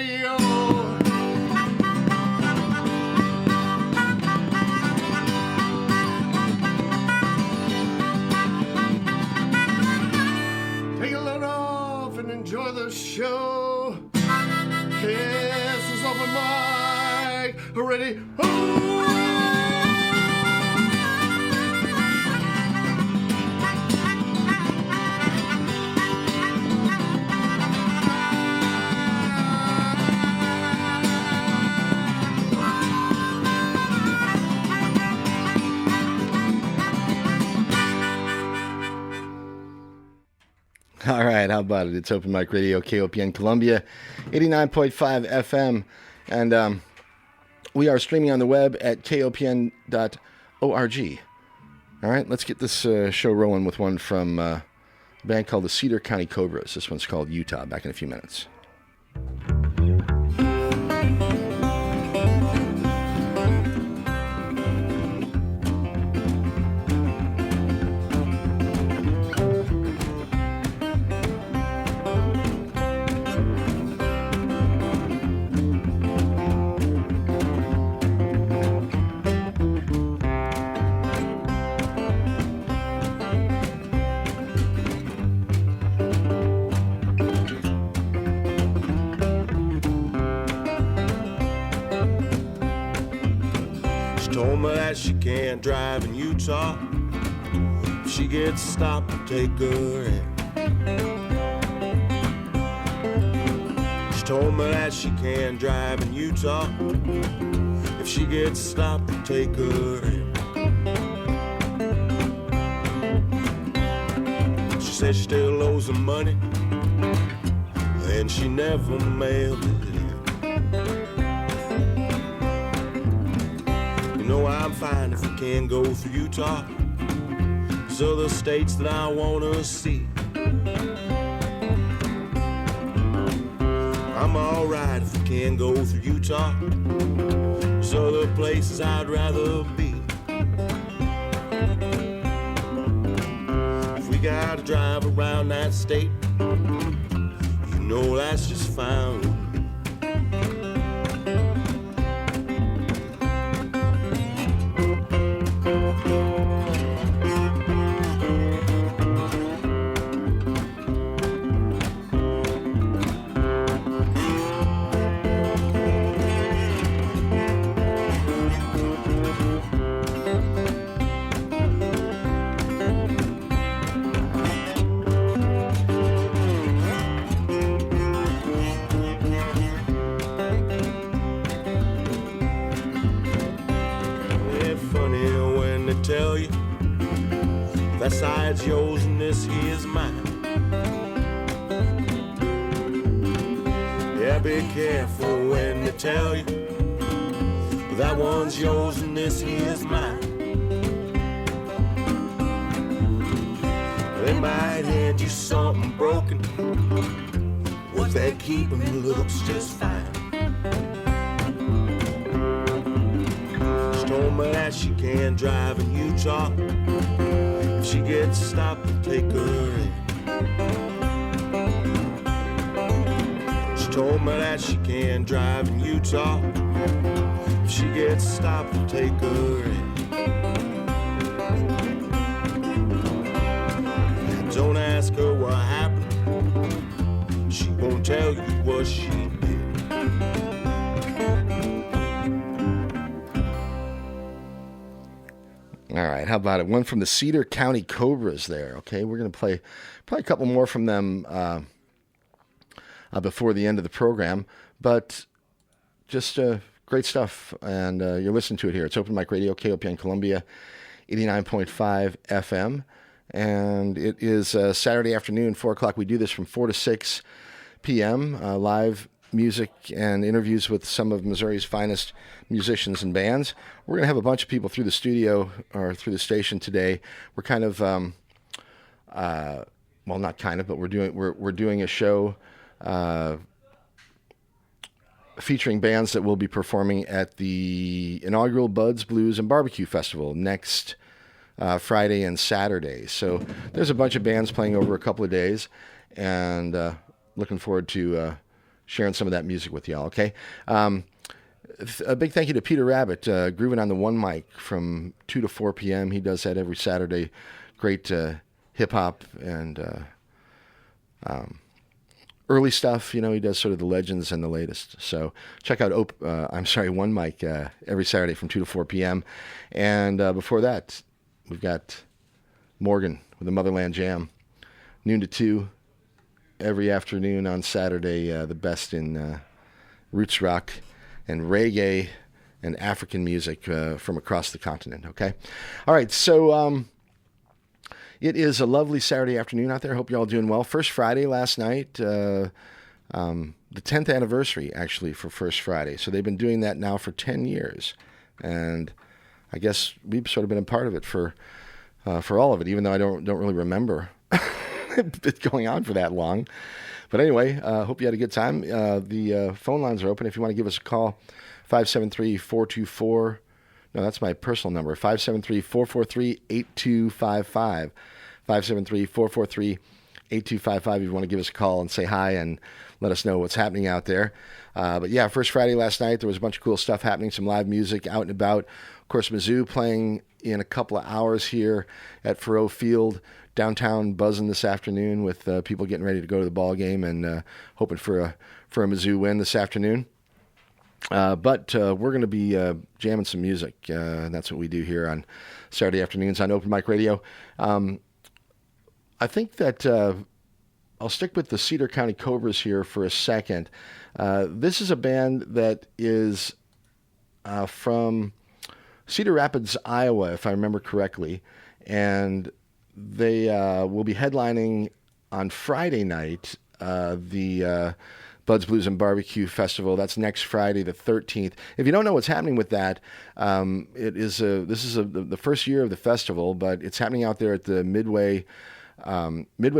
radio. Take a load off and enjoy the show. This is open mic. Ready? All right, how about it? It's Open Mic Radio, KOPN Columbia, 89.5 FM, and we are streaming on the web at kopn.org. All right, let's get this show rolling with one from a band called the Cedar County Cobras. This one's called Utah. Back in a few minutes. She can't drive in Utah. If she gets stopped, take her in. She told me that she can't drive in Utah. If she gets stopped, take her in. She said she still owes some money, and she never mailed it. I'm fine if we can't go through Utah. There's other states that I want to see. I'm alright if we can't go through Utah. There's other places I'd rather be. If we gotta drive around that state, you know that's just fine. That side's yours and this here's mine. Yeah, be careful when they tell you that one's yours and this here's mine. They might hand you something broken, what they keep them looks just fine. She told me that she can't drive in Utah. If she gets stopped, take her in. She told me that she can't drive in Utah. If she gets stopped, take her in. Don't ask her what happened. She won't tell you what she did. All right, how about it? One from the Cedar County Cobras there, okay? We're going to play probably a couple more from them before the end of the program, but just great stuff, and you're listening to it here. It's Open Mic Radio, KOPN Columbia, 89.5 FM, and it is Saturday afternoon, 4 o'clock. We do this from 4 to 6 p.m., live music and interviews with some of Missouri's finest musicians and bands. We're going to have a bunch of people through the studio or through the station today. We're kind of, well, not kind of, but we're doing a show featuring bands that will be performing at the Inaugural Buds, Blues, and BBQ Festival next Friday and Saturday. So there's a bunch of bands playing over a couple of days, and looking forward to sharing some of that music with y'all. Okay. A big thank you to Peter Rabbit, grooving on the one mic from 2 to 4 p.m. He does that every Saturday. Great hip hop and early stuff. You know, he does sort of the legends and the latest. So check out One Mic every Saturday from 2 to 4 p.m. And before that, we've got Morgan with the Motherland Jam, noon to 2 every afternoon on Saturday. The best in roots rock and reggae and African music from across the continent, okay? All right, so it is a lovely Saturday afternoon out there. Hope you're all doing well. First Friday last night, the 10th anniversary, actually, for First Friday. So they've been doing that now for 10 years. And I guess we've sort of been a part of it for all of it, even though I don't really remember it going on for that long. But anyway, hope you had a good time. The phone lines are open. If you want to give us a call, 573-424. No, that's my personal number, 573-443-8255. 573-443-8255 if you want to give us a call and say hi and let us know what's happening out there. But yeah, First Friday last night, there was a bunch of cool stuff happening, some live music out and about. Of course, Mizzou playing in a couple of hours here at Faroe Field. Downtown buzzing this afternoon with people getting ready to go to the ball game and hoping for a Mizzou win this afternoon. But we're going to be jamming some music. And that's what we do here on Saturday afternoons on Open Mic Radio. I think that I'll stick with the Cedar County Cobras here for a second. This is a band that is from Cedar Rapids, Iowa, if I remember correctly. And they will be headlining on Friday night the Buds, Blues, and BBQ Festival. That's next Friday, the 13th. If you don't know what's happening with that, this is the first year of the festival, but it's happening out there at the Midway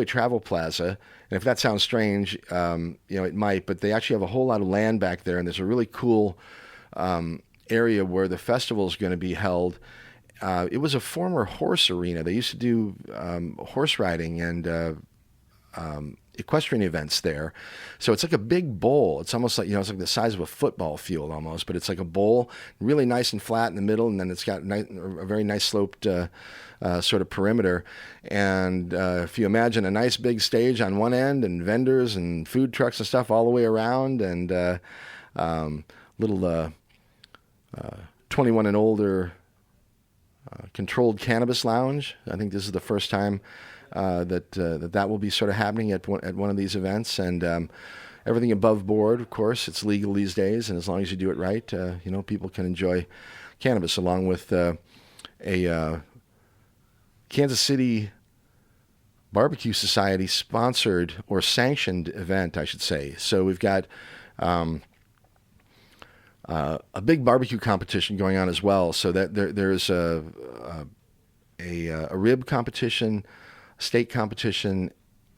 Travel Plaza. And if that sounds strange, it might, but they actually have a whole lot of land back there, and there's a really cool area where the festival is going to be held. It was a former horse arena. They used to do horse riding and equestrian events there. So it's like a big bowl. It's almost like, it's like the size of a football field almost, but it's like a bowl, really nice and flat in the middle, and then it's got a very nice sloped sort of perimeter. And if you imagine a nice big stage on one end and vendors and food trucks and stuff all the way around, and little 21 and older controlled cannabis lounge. I think this is the first time that will be sort of happening at one of these events, and everything above board. Of course, it's legal these days, and as long as you do it right, people can enjoy cannabis along with a Kansas City Barbecue Society sponsored or sanctioned event, I should say. So we've got a big barbecue competition going on as well. So that there's a rib competition, steak competition,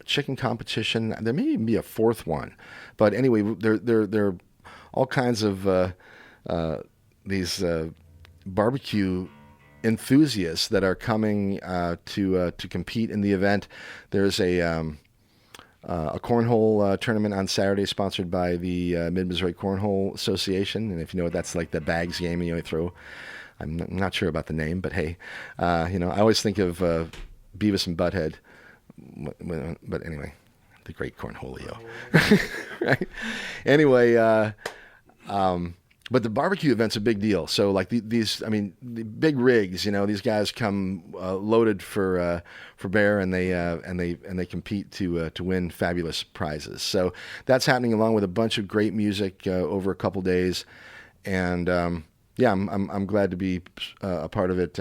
chicken competition. There may even be a fourth one, but anyway, there are all kinds of these barbecue enthusiasts that are coming to compete in the event. There's a cornhole tournament on Saturday sponsored by the Mid-Missouri Cornhole Association. And if you know what that's like, the bags game you throw. I'm not sure about the name, but hey, I always think of Beavis and Butthead. But anyway, the great cornholio. Right? Anyway, but the barbecue event's a big deal. So like the big rigs, these guys come loaded for bear, and they compete to win fabulous prizes. So that's happening along with a bunch of great music over a couple days, and I'm glad to be a part of it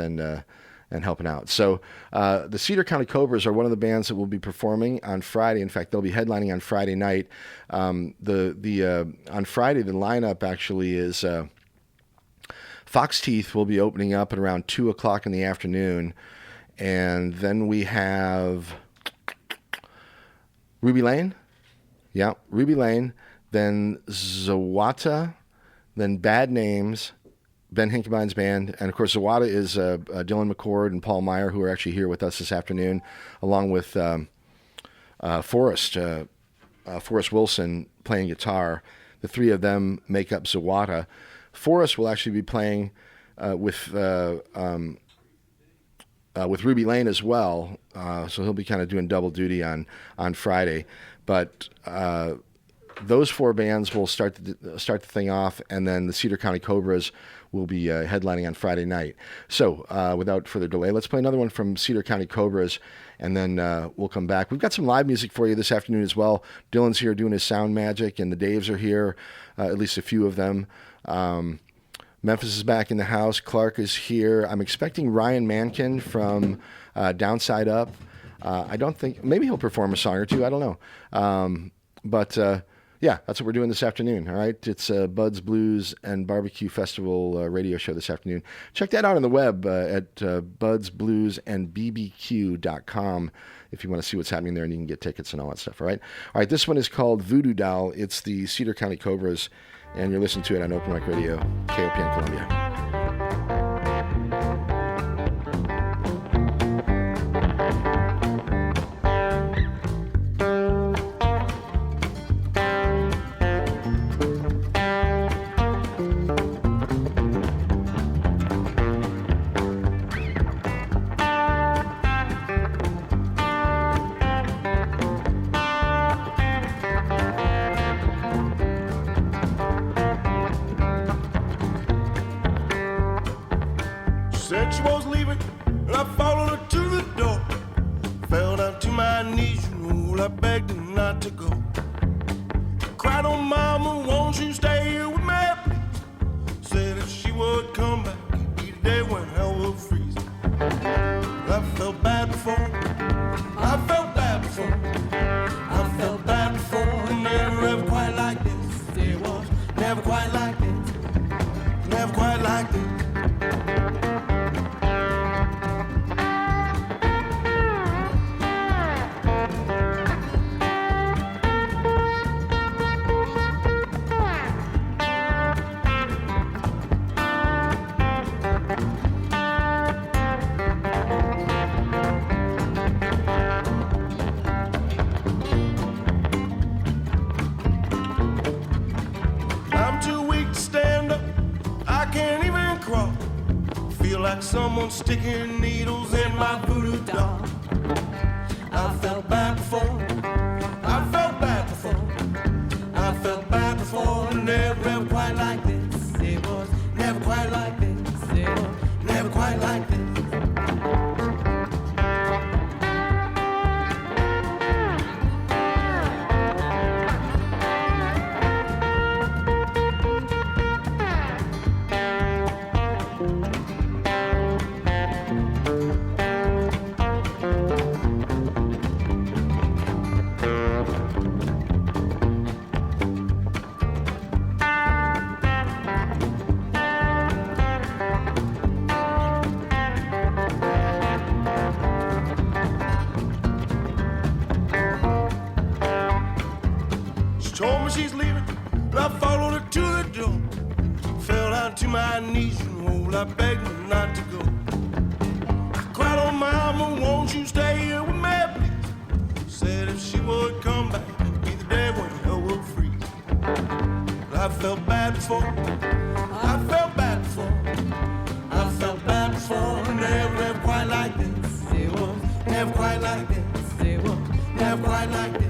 and helping out. So the Cedar County Cobras are one of the bands that will be performing on Friday. In fact, they'll be headlining on Friday night. On Friday, the lineup actually is Foxteeth will be opening up at around 2 o'clock in the afternoon. And then we have Ruby Lane. Yeah, Ruby Lane. Then Zawata. Then Bad Names. Ben Hinkebine's band, and of course Zawata is Dylan McCord and Paul Meyer, who are actually here with us this afternoon, along with Forrest Forrest Wilson playing guitar. The three of them make up Zawata. Forrest will actually be playing with Ruby Lane as well, so he'll be kind of doing double duty on Friday. But those four bands will start the thing off, and then the Cedar County Cobras will be headlining on Friday night. So without further delay, let's play another one from Cedar County Cobras, and then we'll come back. We've got some live music for you this afternoon as well. Dylan's here doing his sound magic, and the Daves are here, at least a few of them. Memphis is back in the house. Clark is here. I'm expecting Ryan Mankin from Downside Up. I don't think, maybe he'll perform a song or two. I don't know. But yeah, that's what we're doing this afternoon. All right. It's Buds, Blues, and BBQ Festival radio show this afternoon. Check that out on the web at budsbluesandbbq.com if you want to see what's happening there, and you can get tickets and all that stuff. All right. All right. This one is called Voodoo Doll. It's the Cedar County Cobras, and you're listening to it on Open Mic Radio, KOPN Columbia. Said she was leaving, and I followed her to the door. Fell down to my knees, you know, I begged her not to go. Cried, oh mama, won't you stay here with me, please? Said if she would come back, it'd be the day when hell will freeze. I felt bad before, I felt bad before, I felt bad before, never ever quite like this. It was never quite like this, never quite like this. Like someone sticking needles in my voodoo doll. I felt bad before, I felt bad before, I felt bad before, never ever quite like this. It was never quite like this. It was never quite like this. Told me she's leaving, and I followed her to the door. Fell down to my knees, and oh, I begged her not to go. I cried, oh mama, won't you stay here with me, please? Said if she would come back, it'd be the day when hell will freeze. I felt bad before, I felt bad before, I felt bad before, never ever quite like this. It was never quite like this. It was never quite like this.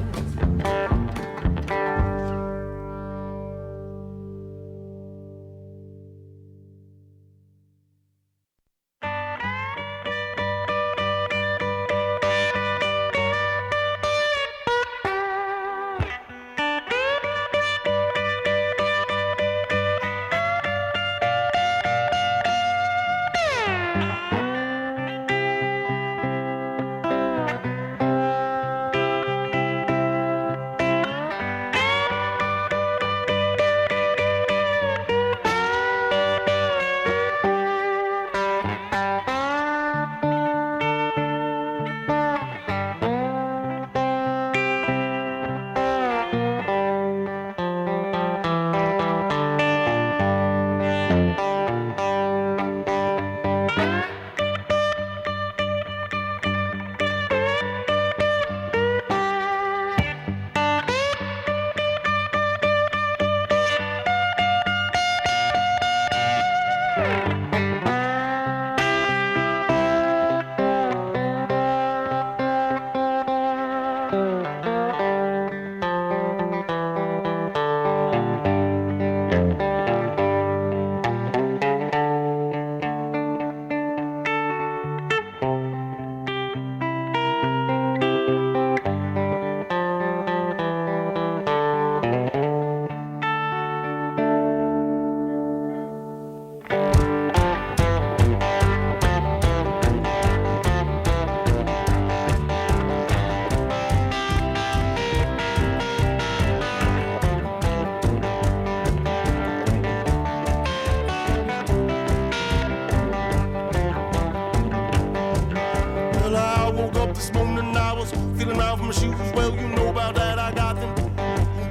off my shoes, well, you know about that, I got them.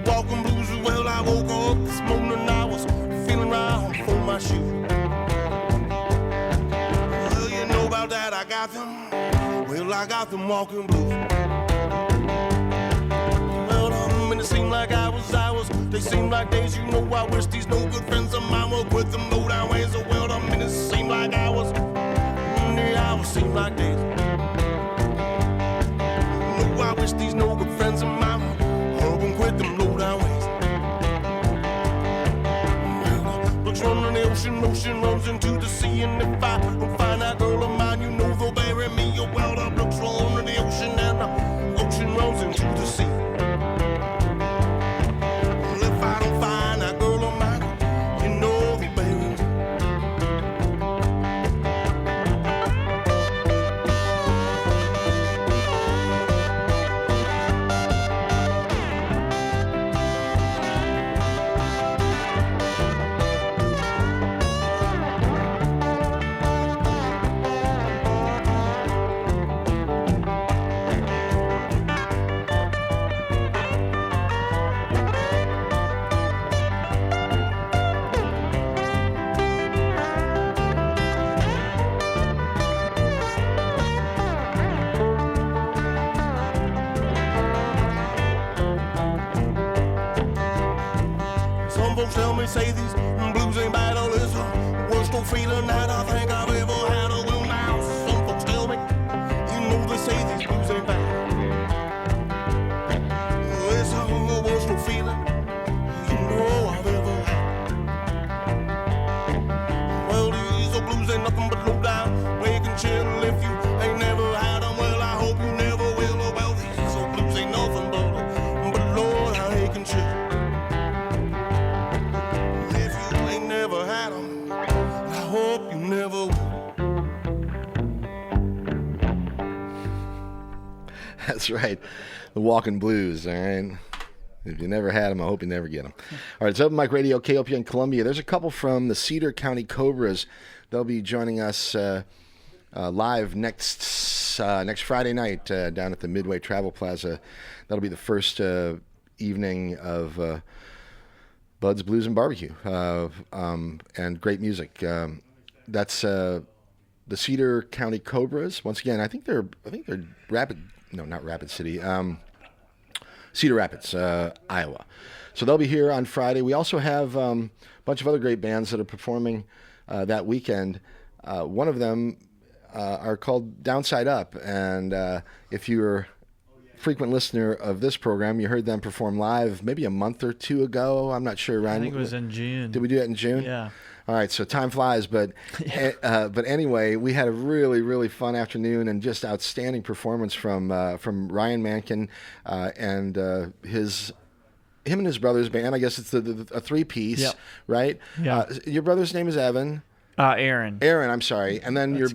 Walking blues, well, I woke up this morning, I was feeling right for my shoes. Well, you know about that, I got them. Well, I got them walking blues. Well, and it seemed like I was, they seemed like days, you know, I wish these no good friends of mine were with them low down ways. So, well, and it seemed like I was, seemed like days. No, I wish these no good friends of mine would and quit them low down ways. Looks running the ocean, ocean runs into the sea, and if I don't find that girl of mine, you know they'll bury me. Your well up looks running the ocean, and the ocean runs into the sea. Well, if I don't find that girl of mine, you know they'll bury me. Tell me, say these blues ain't bad, or is the worst old feeling that I think I've ever had. Oh, well, now some folks tell me, you know, they say these blues ain't bad. It's the worst old feeling, you know, I've ever had. Well, these old blues ain't nothing but low down, making chill. If you ain't never had them, well, I hope you never will. Oh, well, these old blues ain't nothing but Lord, how they can chill. Hope you never will. That's right. The Walking Blues, all right? If you never had them, I hope you never get them. All right, it's Open Mic Radio, KOPN Columbia. There's a couple from the Cedar County Cobras. They'll be joining us live next Friday night down at the Midway Travel Plaza. That'll be the first evening of Buds, Blues, and Barbecue, and great music. That's the Cedar County Cobras. Once again, I think they're not Rapid City, Cedar Rapids, Iowa. So they'll be here on Friday. We also have a bunch of other great bands that are performing that weekend. One of them are called Downside Up, and if you're a frequent listener of this program, you heard them perform live maybe a month or two ago. I'm not sure, Ryan. I think it was in June. Did we do that in June? Yeah. All right, so time flies, but anyway, we had a really, really fun afternoon and just outstanding performance from Ryan Mankin and him and his brother's band. I guess it's a three-piece, yep. Right? Yeah. Your brother's name is Evan. Aaron. Aaron, I'm sorry, and then That's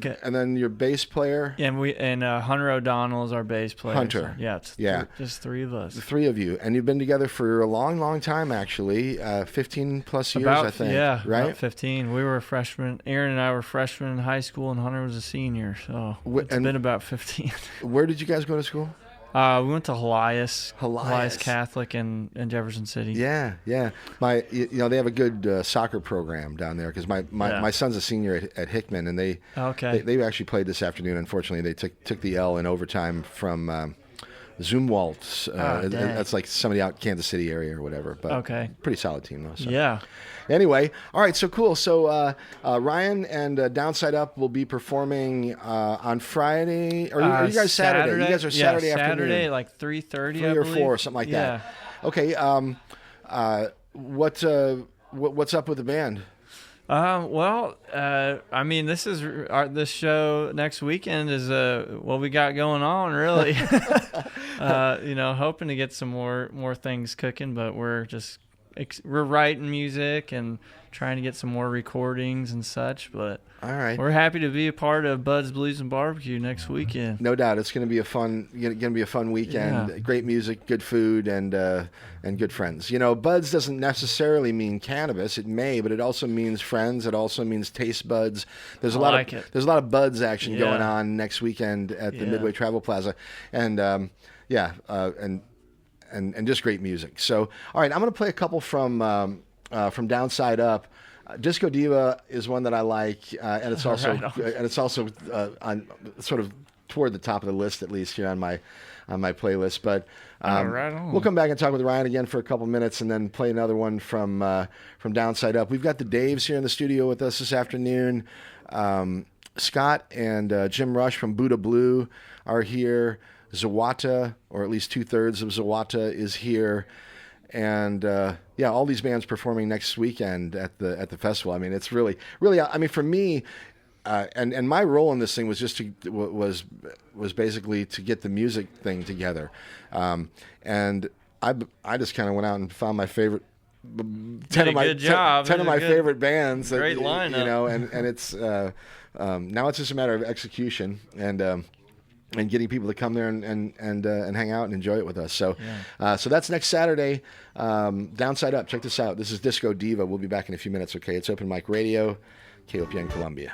your bass player. And Hunter O'Donnell is our bass player. Hunter. So, just three of us. The three of you, and you've been together for a long, long time, actually, 15 plus years, I think. Yeah, right. About 15. We were freshmen. Aaron and I were freshmen in high school, and Hunter was a senior. So it's been about 15. Where did you guys go to school? We went to Helias Catholic in Jefferson City. Yeah. They have a good soccer program down there because my son's a senior at Hickman, and they actually played this afternoon. Unfortunately, they took the L in overtime from Zumwalt. That's like somebody out Kansas City area or whatever. But pretty solid team though. So. Yeah. Anyway, all right, so cool. So Ryan and Downside Up will be performing on Friday. Or are you guys Saturday? You guys are Saturday afternoon. Saturday, like 3:30, 3 or 4, something like that. Okay. What's up with the band? I mean, this show next weekend is what we got going on, really. Hoping to get some more things cooking, but we're writing music and trying to get some more recordings and such. But all right, we're happy to be a part of Buds, Blues, and Barbecue next weekend. No doubt, it's going to be a fun weekend. Yeah. Great music, good food, and good friends. Buds doesn't necessarily mean cannabis. It may, but it also means friends. It also means taste buds. There's a lot of buds action going on next weekend at the Midway Travel Plaza, and yeah, and just great music. So, all right, I'm going to play a couple from Downside Up. Disco Diva is one that I like, and it's also on sort of toward the top of the list, at least here on my playlist. But we'll come back and talk with Ryan again for a couple minutes, and then play another one from Downside Up. We've got the Daves here in the studio with us this afternoon. Scott and Jim Rush from Buddha Blue are here. Zawata, or at least 2/3 of Zawata, is here, and all these bands performing next weekend at the festival. I mean, it's really. I mean, for me, and my role in this thing was just was basically to get the music thing together, and I just kind of went out and found my favorite. 10 of my favorite bands. Great lineup. You know, and it's now it's just a matter of execution and getting people to come there and hang out and enjoy it with us. So so that's next Saturday. Downside Up. Check this out. This is Disco Diva. We'll be back in a few minutes. Okay, it's Open Mic Radio, KOPN Columbia.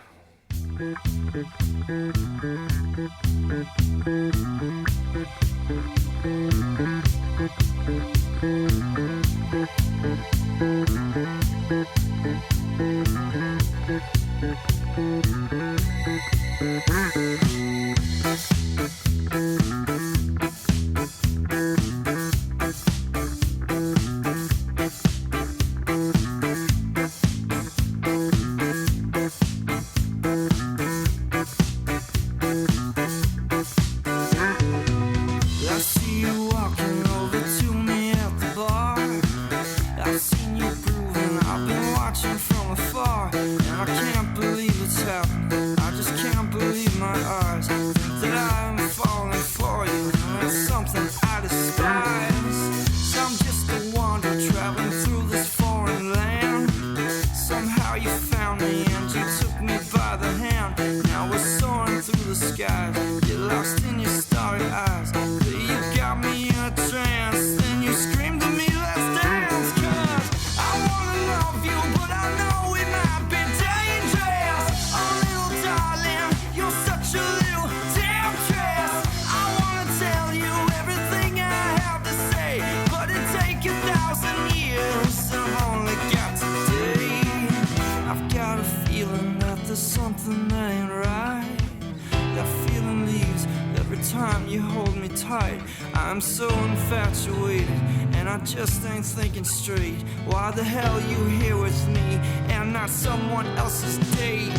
I'm so infatuated, and I just ain't thinking straight. Why the hell you here with me and not someone else's date?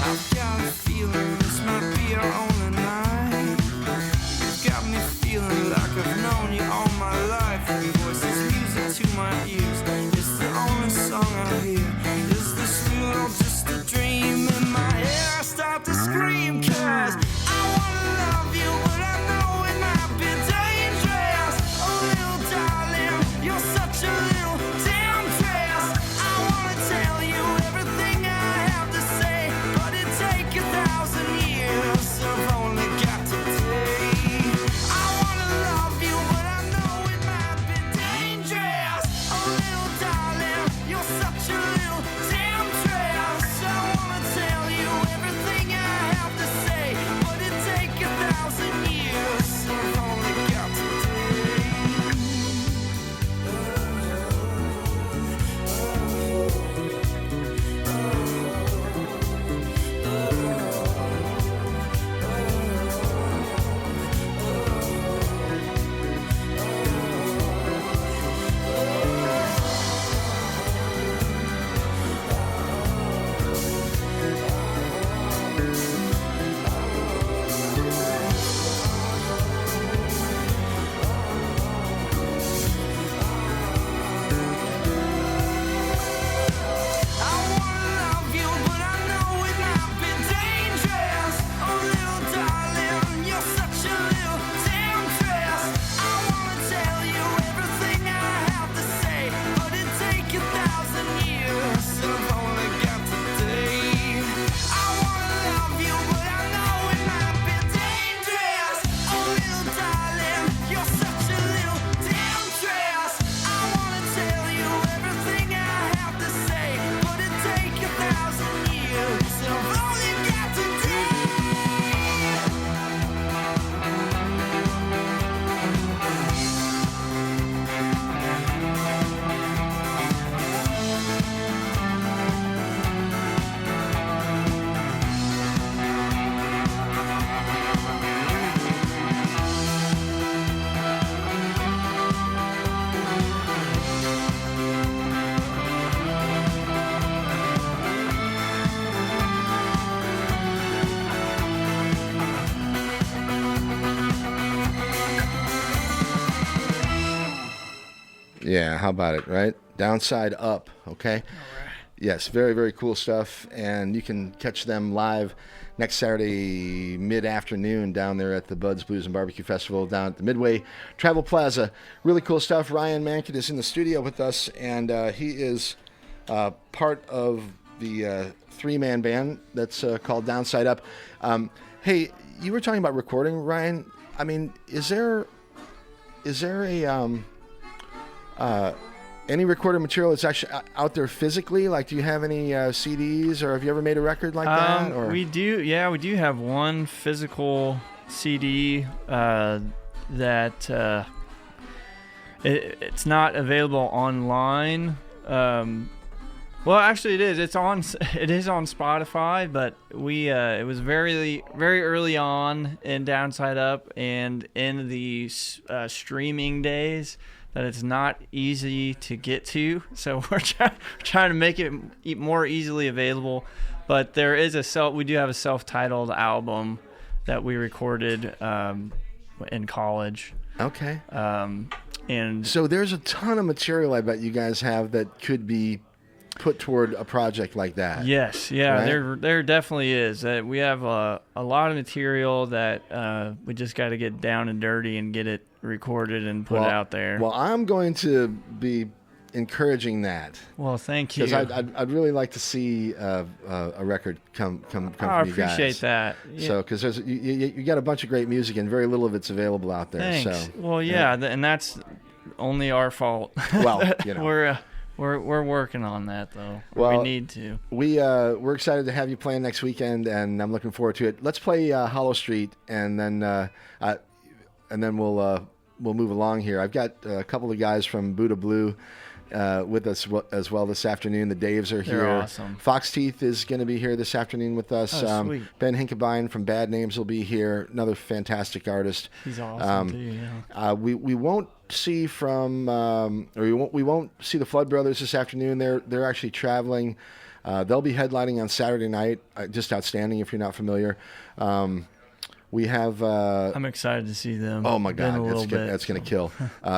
I've got a feeling this might be our only night. You've got me feeling like I've known you all my life. Your voice is music to my ears. It's the only song I hear. Is this real or just a dream? In my head I start to scream, 'cause I wanna love you, but I know it might be dangerous. Oh, little darling, you're such a little damn dress. I wanna tell you everything I have to Yeah, how about it, right? Downside Up, okay? All right. Yes, very, very cool stuff. And you can catch them live next Saturday mid-afternoon down there at the Buds, Blues, and Barbecue Festival down at the Midway Travel Plaza. Really cool stuff. Ryan Mankin is in the studio with us, and he is part of the three-man band that's called Downside Up. Hey, you were talking about recording, Ryan. I mean, is there a any recorded material that's actually out there physically? Like, do you have any CDs, or have you ever made a record like that? Or? We do. Yeah, we do have one physical CD that it's not available online. Well, actually, it is. It is on Spotify, but it was very, very early on in Downside Up and in the streaming days that it's not easy to get to. So we're trying to make it more easily available. But there is we do have a self-titled album that we recorded in college. Okay. And so there's a ton of material I bet you guys have that could be put toward a project like that. Yes, yeah, right? there definitely is. We have a lot of material that we just got to get down and dirty and get it recorded and put out there. Well, I'm going to be encouraging that. Well, thank you. Because I'd really like to see a record come from you guys. I appreciate that. Yeah. So, because there's you got a bunch of great music and very little of it's available out there. Thanks. So, well, yeah, and that's only our fault. Well, you know. We're working on that though. Well, we need to. We're excited to have you playing next weekend, and I'm looking forward to it. Let's play Hollow Street, and then we'll move along here. I've got a couple of guys from Buddha Blue with us as well this afternoon. The Daves are here. They're awesome. Foxteeth is going to be here this afternoon with us. Oh, sweet. Ben Hinkebine from Bad Names will be here. Another fantastic artist. He's awesome too. Yeah. We won't see we won't see the Flood Brothers this afternoon. They're actually traveling. They'll be headlining on Saturday night. Just outstanding if you're not familiar. We have. I'm excited to see them. Oh my God, that's going to kill.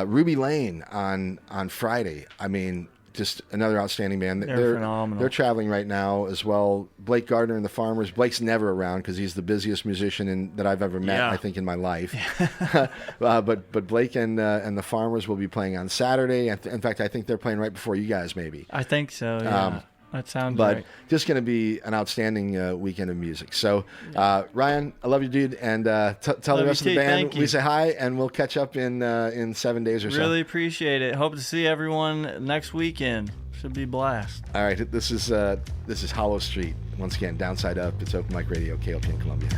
Ruby Lane on Friday. I mean, just another outstanding band. They're phenomenal. They're traveling right now as well. Blake Gardner and the Farmers. Blake's never around because he's the busiest musician that I've ever met, I think, in my life. But Blake and the Farmers will be playing on Saturday. In fact, I think they're playing right before you guys, maybe. I think so. Yeah. That sounds But right. just going to be an outstanding weekend of music. So, Ryan, I love you, dude. And tell the rest of the band we say hi, and we'll catch up in 7 days or so. Really appreciate it. Hope to see everyone next weekend. Should be a blast. All right, this is Hollow Street. Once again, Downside Up. It's Open Mic Radio, KOPN Columbia.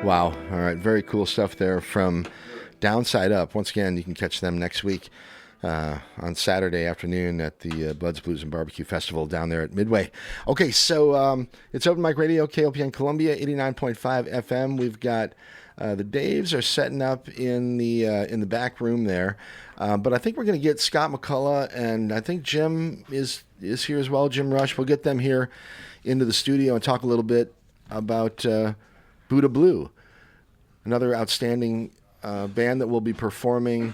Wow. All right. Very cool stuff there from Downside Up. Once again, you can catch them next week on Saturday afternoon at the Buds, Blues, and BBQ Festival down there at Midway. Okay, so it's Open Mic Radio, KOPN Columbia, 89.5 FM. We've got the Daves are setting up in the back room there. But I think we're going to get Scott McCullough, and I think Jim is here as well, Jim Rush. We'll get them here into the studio and talk a little bit about Buddha Blue, another outstanding band that will be performing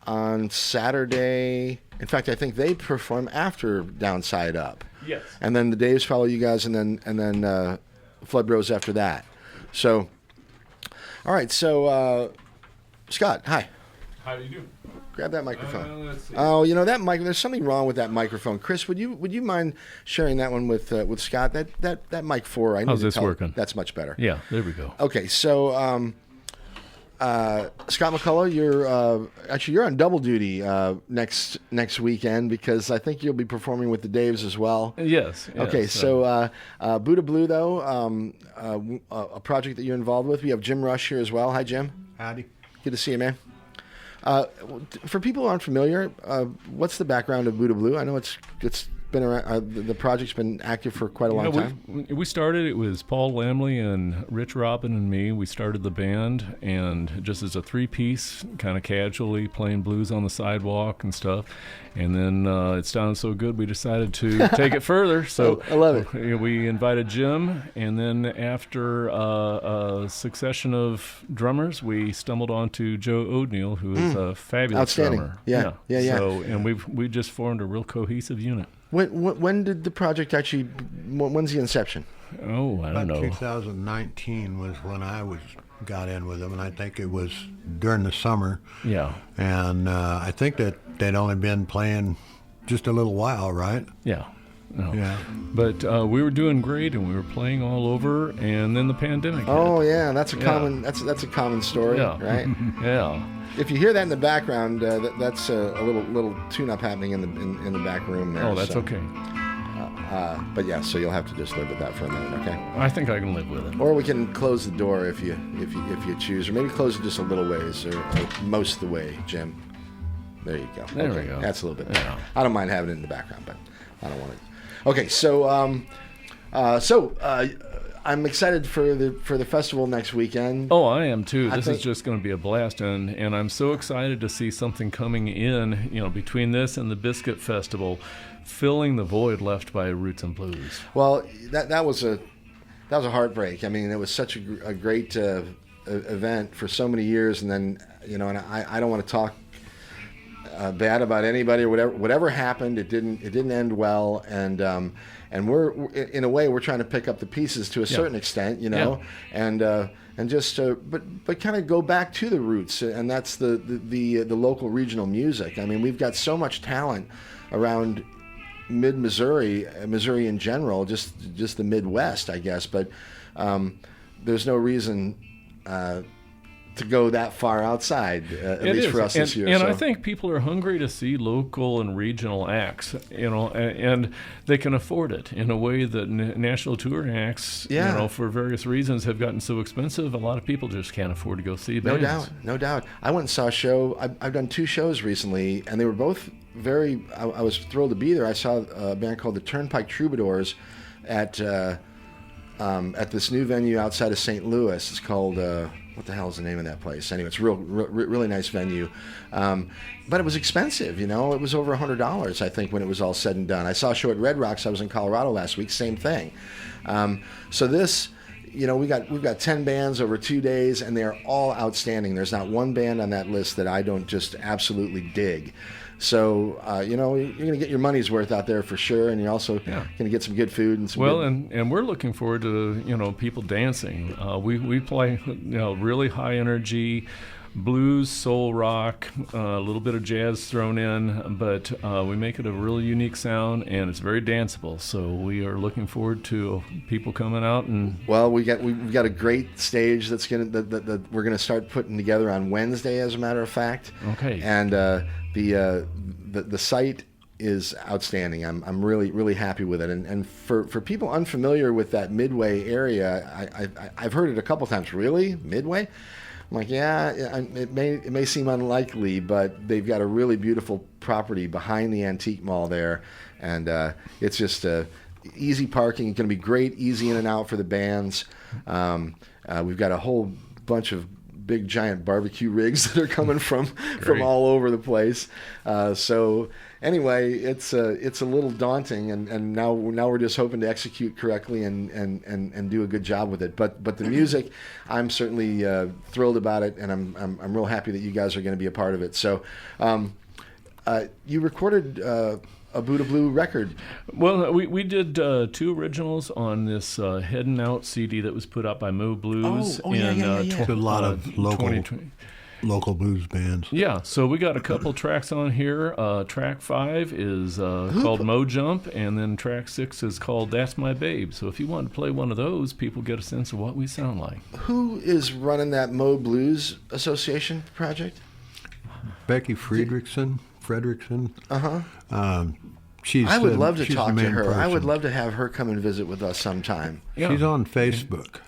on Saturday. In fact, I think they perform after Downside Up. Yes. And then the Daves follow you guys, and then Flood Bros after that. So, all right. So, Scott, hi. How do you do? Grab that microphone. Let's see. Oh, that mic. There's something wrong with that microphone. Chris, would you mind sharing that one with Scott? That mic 4. I need How's to this tell- working? That's much better. Yeah, there we go. Okay, so Scott McCullough, you're on double duty next weekend because I think you'll be performing with the Daves as well. Yes. Okay, so Buddha Blue though, a project that you're involved with. We have Jim Rush here as well. Hi, Jim. Howdy. Good to see you, man. For people who aren't familiar, what's the background of Buddha Blue? I know it's been around. The project's been active for quite a long time. We started. It was Paul Lamley and Rich Robin and me. We started the band, and just as a 3-piece, kind of casually playing blues on the sidewalk and stuff. And then it sounded so good, we decided to take it further. So I love it. We invited Jim, and then after a succession of drummers, we stumbled onto Joe O'Neill, who is a fabulous Outstanding. drummer. Yeah. So, and we just formed a real cohesive unit. When did the project actually? When's the inception? Oh, I don't know. 2019 was when I got in with them, and I think it was during the summer. Yeah. And I think that they'd only been playing just a little while, right? Yeah. No. Yeah. But we were doing great, and we were playing all over, and then the pandemic hit. Oh yeah, that's a common that's a common story, Yeah. right? Yeah. If you hear that in the background, that's a little tune-up happening in the back room there. Oh, that's so. okay. But yeah, so you'll have to just live with that for a minute, okay? I think I can live with it. Or we can close the door if you choose, or maybe close it just a little ways, or most of the way, Jim. There you go. There okay. we go. That's a little bit. Yeah. I don't mind having it in the background, but I don't want it. Okay, so I'm excited for the festival next weekend. Oh, I am too. This think- is just going to be a blast, and I'm so excited to see something coming in, between this and the Biscuit Festival, filling the void left by Roots and Blues. Well, that was a heartbreak. I mean, it was such a great event for so many years, and then and I don't want to talk bad about anybody or whatever happened. It didn't end well, and we're in a way we're trying to pick up the pieces to a certain extent, and just but kind of go back to the roots, and that's the local regional music. I mean, we've got so much talent around mid-Missouri, Missouri in general, just the Midwest, I guess. But there's no reason to go that far outside, at least for us this year. And so. I think people are hungry to see local and regional acts, and they can afford it in a way that national touring acts, for various reasons, have gotten so expensive. A lot of people just can't afford to go see bands. No doubt. I went and saw a show. I've done 2 shows recently, and they were both very. I was thrilled to be there. I saw a band called the Turnpike Troubadours at this new venue outside of St. Louis. It's called. What the hell is the name of that place? Anyway, it's really nice venue, but it was expensive. It was over $100, I think, when it was all said and done. I saw a show at Red Rocks. I was in Colorado last week. Same thing. So this, we've got 10 bands over 2 days, and they are all outstanding. There's not one band on that list that I don't just absolutely dig. So, you're going to get your money's worth out there for sure, and you're also going to get some good food and some and we're looking forward to, people dancing. We play, really high energy, blues, soul rock, a little bit of jazz thrown in, but we make it a really unique sound, and it's very danceable. So we are looking forward to people coming out and. Well, we've got a great stage that we're gonna start putting together on Wednesday, as a matter of fact. Okay. And the site is outstanding. I'm really, really happy with it. And for people unfamiliar with that Midway area, I've heard it a couple times. Really? Midway? I'm like, yeah, it may seem unlikely, but they've got a really beautiful property behind the antique mall there, and it's just easy parking. It's going to be great, easy in and out for the bands. We've got a whole bunch of big giant barbecue rigs that are coming from all over the place. So anyway, it's a little daunting, and now we're just hoping to execute correctly and do a good job with it. But the music, I'm certainly thrilled about it, and I'm real happy that you guys are going to be a part of it. So you recorded a Buddha Blue record. Well, we did 2 originals on this Heading Out CD that was put out by Mo Blues. Yeah. A lot of local blues bands. Yeah, so we got a couple tracks on here. Track 5 is called Mo Jump, and then track 6 is called That's My Babe. So if you want to play one of those, people get a sense of what we sound like. Who is running that Mo Blues Association project? Becky Fredrickson. Uh-huh. I would love to talk to her. I would love to have her come and visit with us sometime. Yeah. She's on Facebook.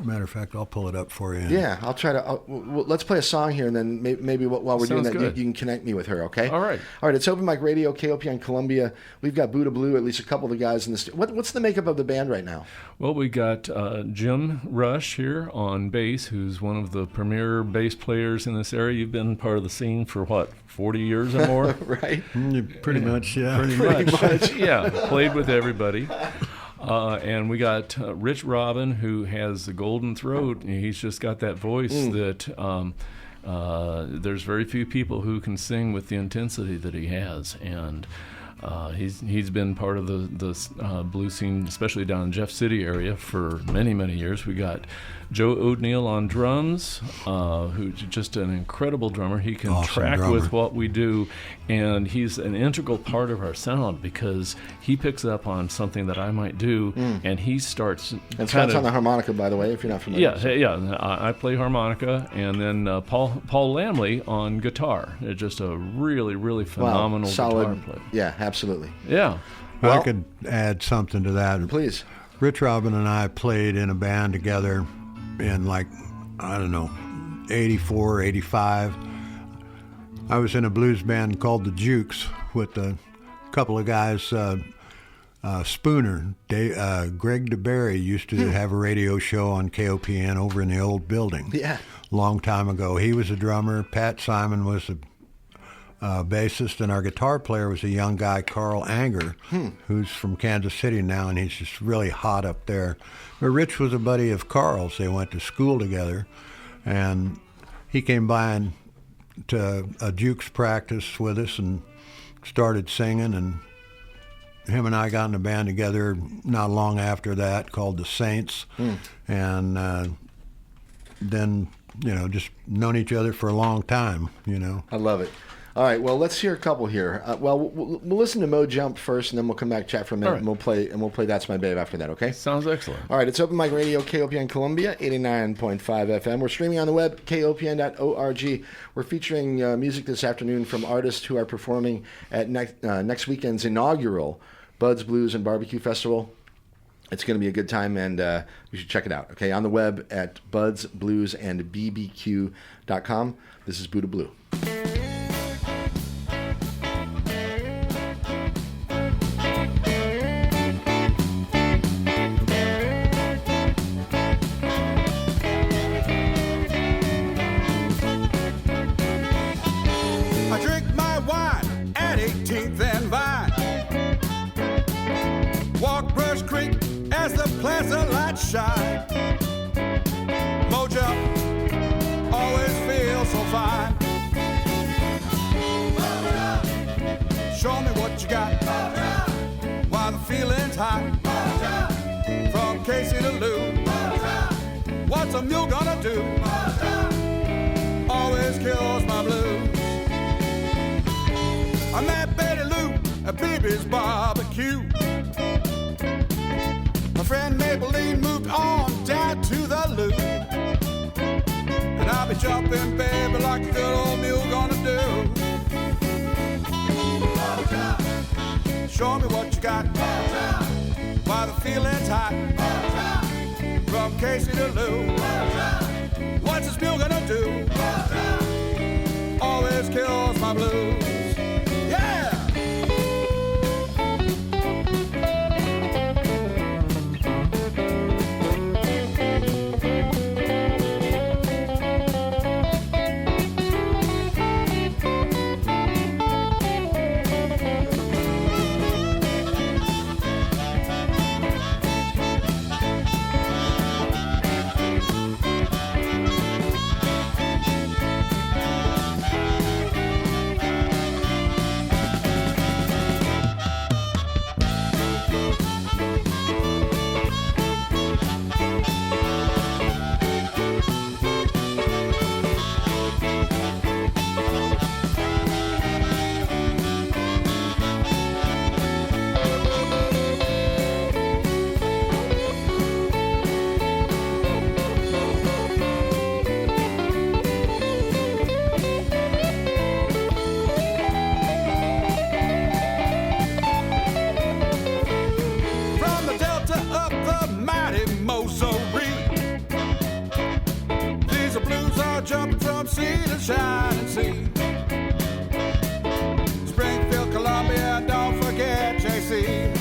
Matter of fact, I'll pull it up for you. Yeah, I'll try to. Let's play a song here, and then maybe while we're doing Sounds that, good. you can connect me with her, okay? All right. It's Open Mic Radio, KOPN Columbia. We've got Buddha Blue, at least a couple of the guys in this. What's the makeup of the band right now? Well, we got Jim Rush here on bass, who's one of the premier bass players in this area. You've been part of the scene for, 40 years or more? Right? Pretty much, yeah. Pretty much. Yeah, played with everybody. And we got Rich Robin, who has the golden throat. He's just got that voice that there's very few people who can sing with the intensity that he has. And he's been part of the blues scene, especially down in Jeff City area, for many, many years. We got Joe O'Neill on drums, who's just an incredible drummer. He can awesome track drummer. with what we do, and he's an integral part of our sound because he picks up on something that I might do, and he starts. And Scott's on the harmonica, by the way, if you're not familiar. Yeah. I play harmonica, and then Paul Lamley on guitar. It's just a really, really phenomenal solid guitar player. Yeah, absolutely. Yeah. Well- I could add something to that. Please. Rich Robin and I played in a band together in 84, 85. I was in a blues band called the Jukes with a couple of guys. Spooner, Greg DeBerry used to have a radio show on KOPN over in the old building. Yeah. Long time ago. He was a drummer. Pat Simon was a bassist, and our guitar player was a young guy, Carl Anger, who's from Kansas City now, and he's just really hot up there. But Rich was a buddy of Carl's. They went to school together, and he came by to a Jukes practice with us and started singing, and him and I got in a band together not long after that called the Saints, and then, just known each other for a long time, I love it. All right, well, let's hear a couple here. We'll listen to Mo Jump first, and then we'll come back, chat for a minute, All right. and we'll play That's My Babe after that, okay? Sounds excellent. All right, it's Open Mic Radio, KOPN Columbia, 89.5 FM. We're streaming on the web, kopn.org. We're featuring music this afternoon from artists who are performing at next weekend's inaugural Buds, Blues, and BBQ Festival. It's going to be a good time, and you should check it out, okay? On the web at budsbluesandbbq.com. This is Buddha Blue. I drink my wine at 18th and Vine. Walk Brush Creek as the plaza lights shine. Mojo always feels so fine. Show me what you got while the feeling's high. From Casey to Lou, what's a mule gonna do? Always kills my blues. I met Betty Lou at BB's barbecue. My friend Maybelline moved on down to the loop. And I'll be jumping, baby, like a good old mule gonna do. Show me what you got. While the feeling's hot. From Casey to Lou. What's this mule gonna do? Always kills my blues. Yeah! Jumping from sea to shining sea. Springfield, Columbia, don't forget JC.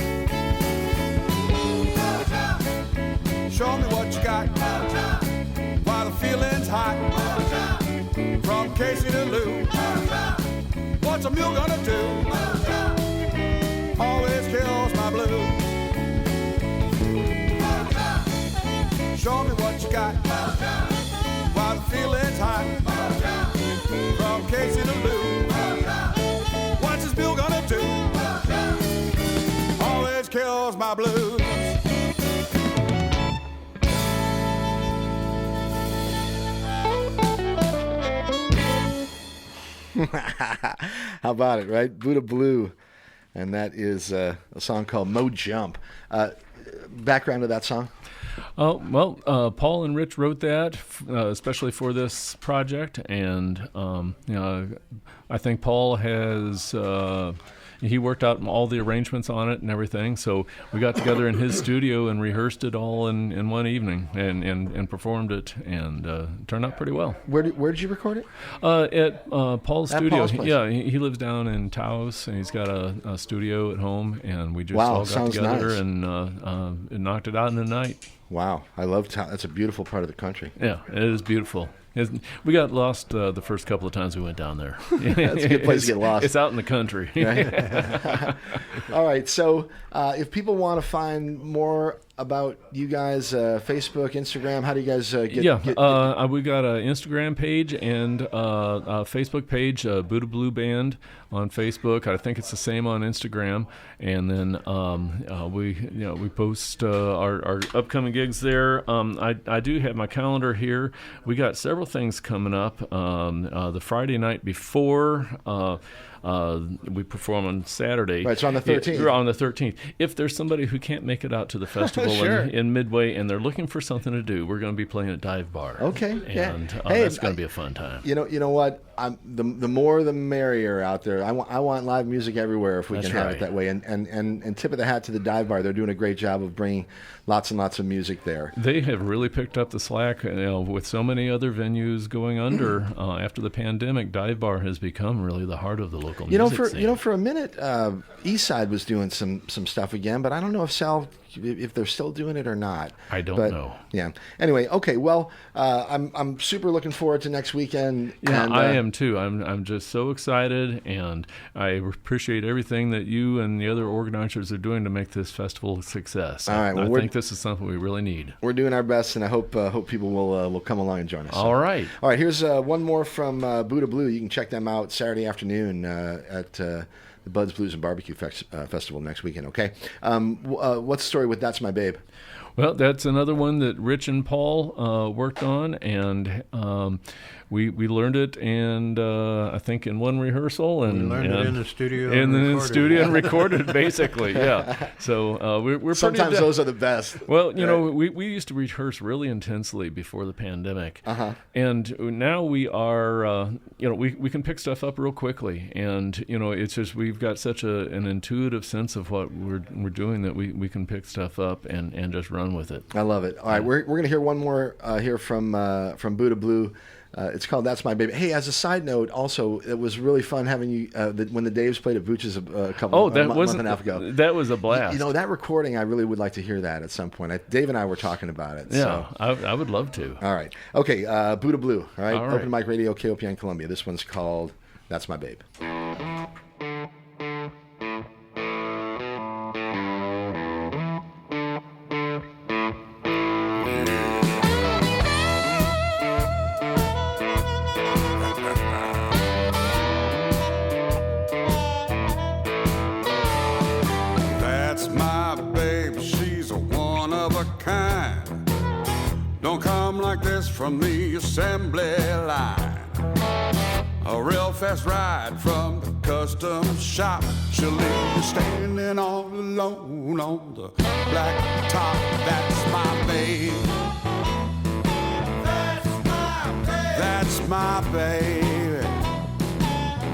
Show me what you got while the feeling's hot. From Casey to Lou. What's a mule gonna do? Always kills my blues. Show me what you got while the feeling's hot. From Casey to Lou. What's this mule gonna do? Always kills my blues. How about it, right? Buddha Blue. And that is a song called Mo Jump. Background of that song? Paul and Rich wrote that especially for this project, and I think Paul has he worked out all the arrangements on it and everything. So we got together in his studio and rehearsed it all in one evening and performed it, and it turned out pretty well. Where did you record it? At Paul's At studio. Paul's place. Yeah, he lives down in Taos, and he's got a studio at home, and we just all got together nice. and knocked it out in a night. Wow, I love Taos. That's a beautiful part of the country. Yeah, it is beautiful. We got lost the first couple of times we went down there. That's a good place to get lost. It's out in the country. Right? All right, so if people want to find more about you guys, Facebook, Instagram, how do you guys get? We got an Instagram page and a Facebook page, Buddha Blue Band on Facebook. I think it's the same on Instagram. And then we post our upcoming gigs there. I do have my calendar here. We got several things coming up. The Friday night before. We perform on Saturday. Right, so on the 13th. We're on the 13th. If there's somebody who can't make it out to the festival Sure. in Midway and they're looking for something to do, we're going to be playing at Dive Bar. Okay, yeah. And Hey, that's going to be a fun time. You know what? The more the merrier out there. I want live music everywhere if we That's can have right. it that way. And tip of the hat to the Dive Bar. They're doing a great job of bringing lots and lots of music there. They have really picked up the slack. With so many other venues going under after the pandemic, Dive Bar has become really the heart of the local music scene. For a minute, Eastside was doing some stuff again, but I don't know if they're still doing it or not. I don't know. Yeah. Anyway, okay. Well, I'm super looking forward to next weekend. Yeah, and, I am too. I'm just so excited, and I appreciate everything that you and the other organizers are doing to make this festival a success. All right. Well, I think this is something we really need. We're doing our best, and I hope people will come along and join us. All right. All right. Here's one more from Buddha Blue. You can check them out Saturday afternoon at the Buds, Blues, and Barbecue Festival next weekend. Okay. What's the story with That's My Babe? Well, that's another one that Rich and Paul worked on, and we learned it, and I think in one rehearsal, and We learned it in the studio. in the recorded studio it. and recorded, basically. Yeah. So we're Sometimes pretty those are the best. Well, we used to rehearse really intensely before the pandemic, and now we are, we can pick stuff up real quickly, and it's just we've got such an intuitive sense of what we're doing that we can pick stuff up and just run with it. I love it. All right, we're going to hear one more here from Buddha Blue. It's called "That's My Baby." Hey, as a side note, also it was really fun having you when the Daves played at Booch's a month and a half ago. That was a blast. That recording, I really would like to hear that at some point. Dave and I were talking about it. Yeah, So. I would love to. All right. Okay, Buddha Blue. All right. All right. Open Mic Radio, KOPN Columbia. This one's called "That's My Babe." That's my babe, she's a one of a kind. Don't come like this from the assembly line. A real fast ride from the custom shop. She'll leave you standing all alone on the black top. That's my babe. That's my babe. That's my baby.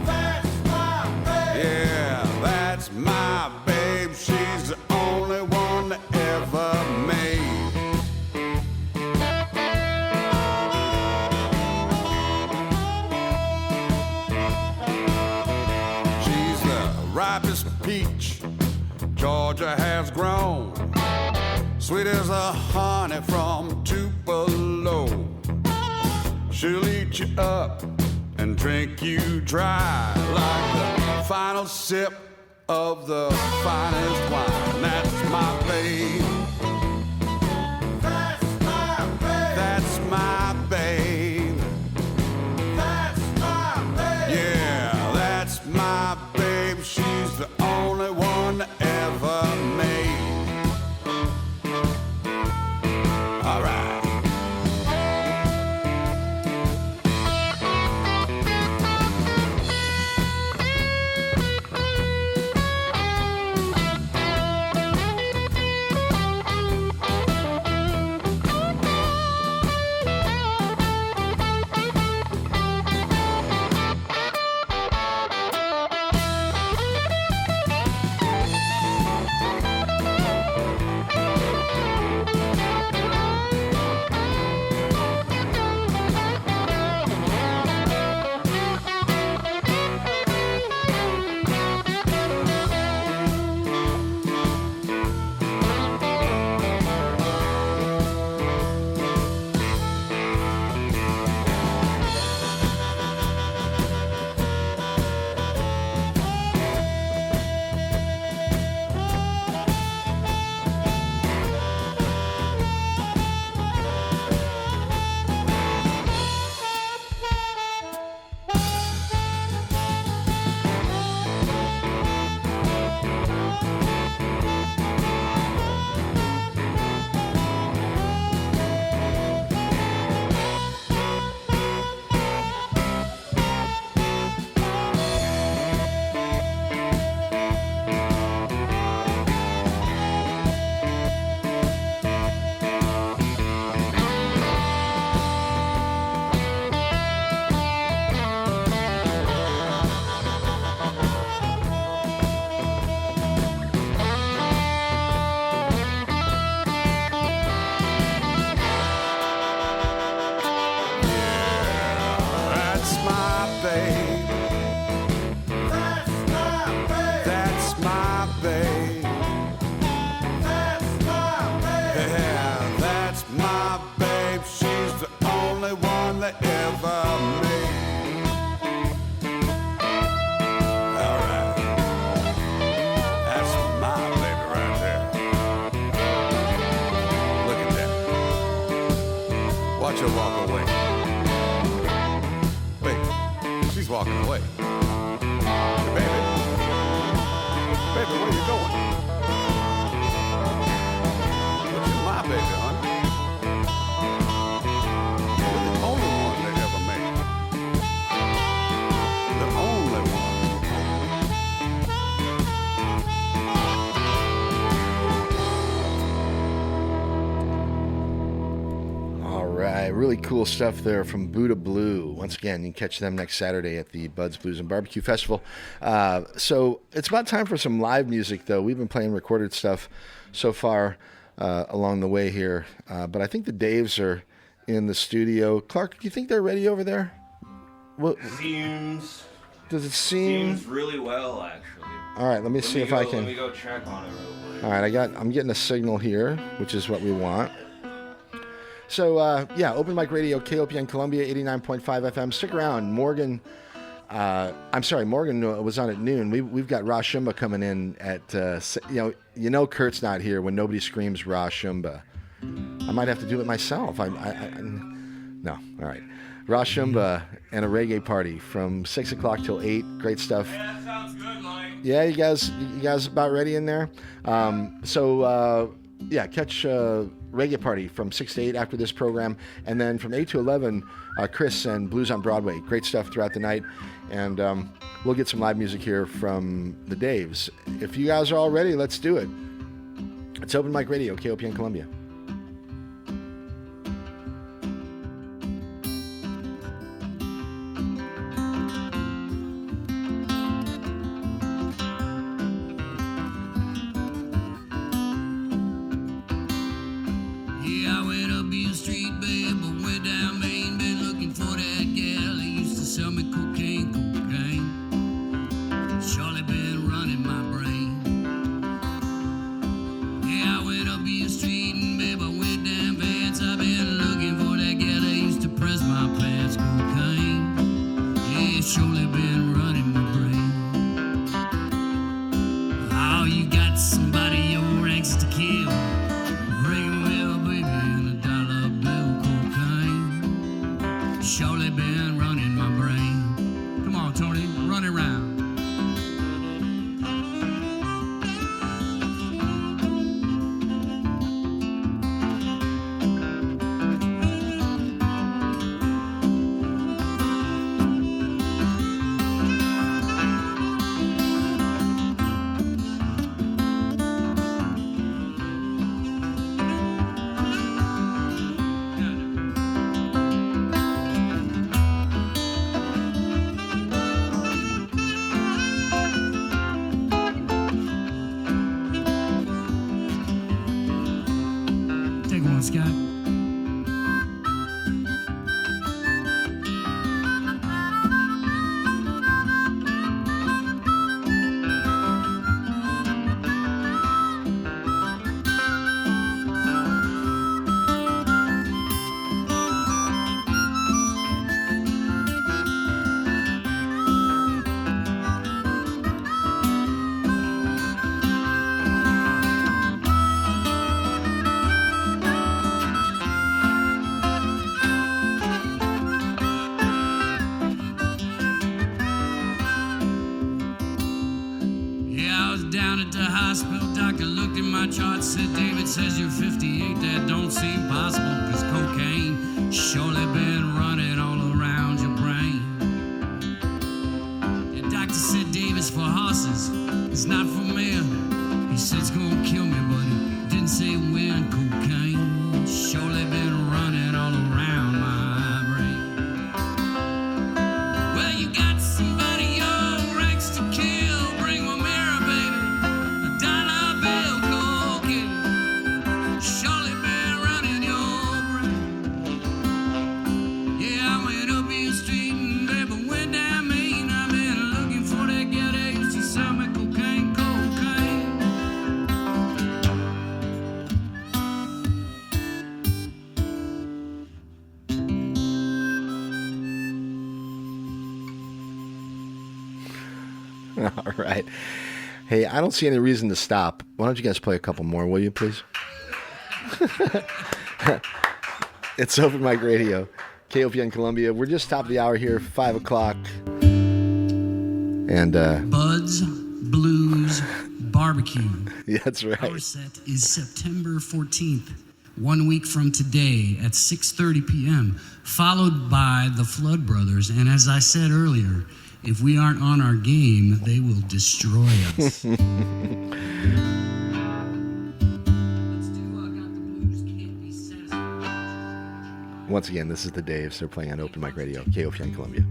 That's my babe. Yeah, that's my babe. She's the only one that ever made. She's the ripest peach Georgia has grown. Sweet as the honey from Tupelo. She'll eat you up and drink you dry like the final sip of the finest wine. That's my babe. That's my babe. That's my babe. That's my babe. Yeah, that's my babe. She's the only one that ever made. All right. Watch her walk away. Wait, she's walking away. Hey, baby. Baby, where you going? Look at my baby, honey. You're the only one they ever made. The only one. All right, really cool stuff there from Buddha Blue. Once again, you can catch them next Saturday at the Buds, Blues, and BBQ Festival. So it's about time for some live music, though. We've been playing recorded stuff so far along the way here, but I think the Daves are in the studio. Clark, do you think they're ready over there? What Seems does it seem? seems really well, actually. All right, let me see if I can. Let me go check on it real quick. All right, I'm getting a signal here, which is what we want. So, Open Mic Radio, KOPN Columbia, 89.5 FM. Stick around. Morgan was on at noon. We've got Ra Shumba coming in at, Kurt's not here when nobody screams Ra Shumba. I might have to do it myself. No, all right. Ra Shumba and a reggae party from 6 o'clock till 8. Great stuff. Yeah, that sounds good, Mike. Yeah, you guys about ready in there? Catch Reggae Party from 6 to 8 after this program. And then from 8 to 11, Chris and Blues on Broadway. Great stuff throughout the night. And we'll get some live music here from the Daves. If you guys are all ready, let's do it. It's Open Mic Radio, KOPN Columbia. Yeah, I went up Beale Street, babe, but went down Main, been looking for that gal that used to sell me cocaine. Surely been running my brain. Yeah, I went up Beale Street, and babe, I went down Vance. I've been looking for that gal that used to press my pants. Cocaine, yeah, surely been running my brain. Oh, you got somebody your anxious to kill. Bring him here, baby, and a dollar bill. Cocaine, surely been running my brain. Come on, Tony, run it round. Take one, Scott. Yeah, I was down at the hospital. Doctor looked at my chart, said, David says you're 58. That don't seem possible, cause cocaine surely been running all around your brain. The doctor said, David's for horses, it's not for men. He said it's gonna kill me, but he didn't say when. Cocaine surely been running all around my brain. Well, you got somebody your ex to kill. Bring my mirror, baby, a dollar bill. Cocaine surely been running your brain. Yeah, I went up Beale Street and baby went down Main. I've been looking for that gal that used to sell me cocaine. All right. Hey, I don't see any reason to stop. Why don't you guys play a couple more, will you, please? It's Open Mic Radio, KOPN Columbia. We're just top of the hour here, 5 o'clock. And, Buds, Blues, Barbecue. yeah, that's right. Our set is September 14th. 1 week from today at 6:30 p.m., followed by the Flood Brothers. And as I said earlier, if we aren't on our game, they will destroy us. Once again, this is the Daves. They're playing on Open Mic Radio, KOPN Columbia.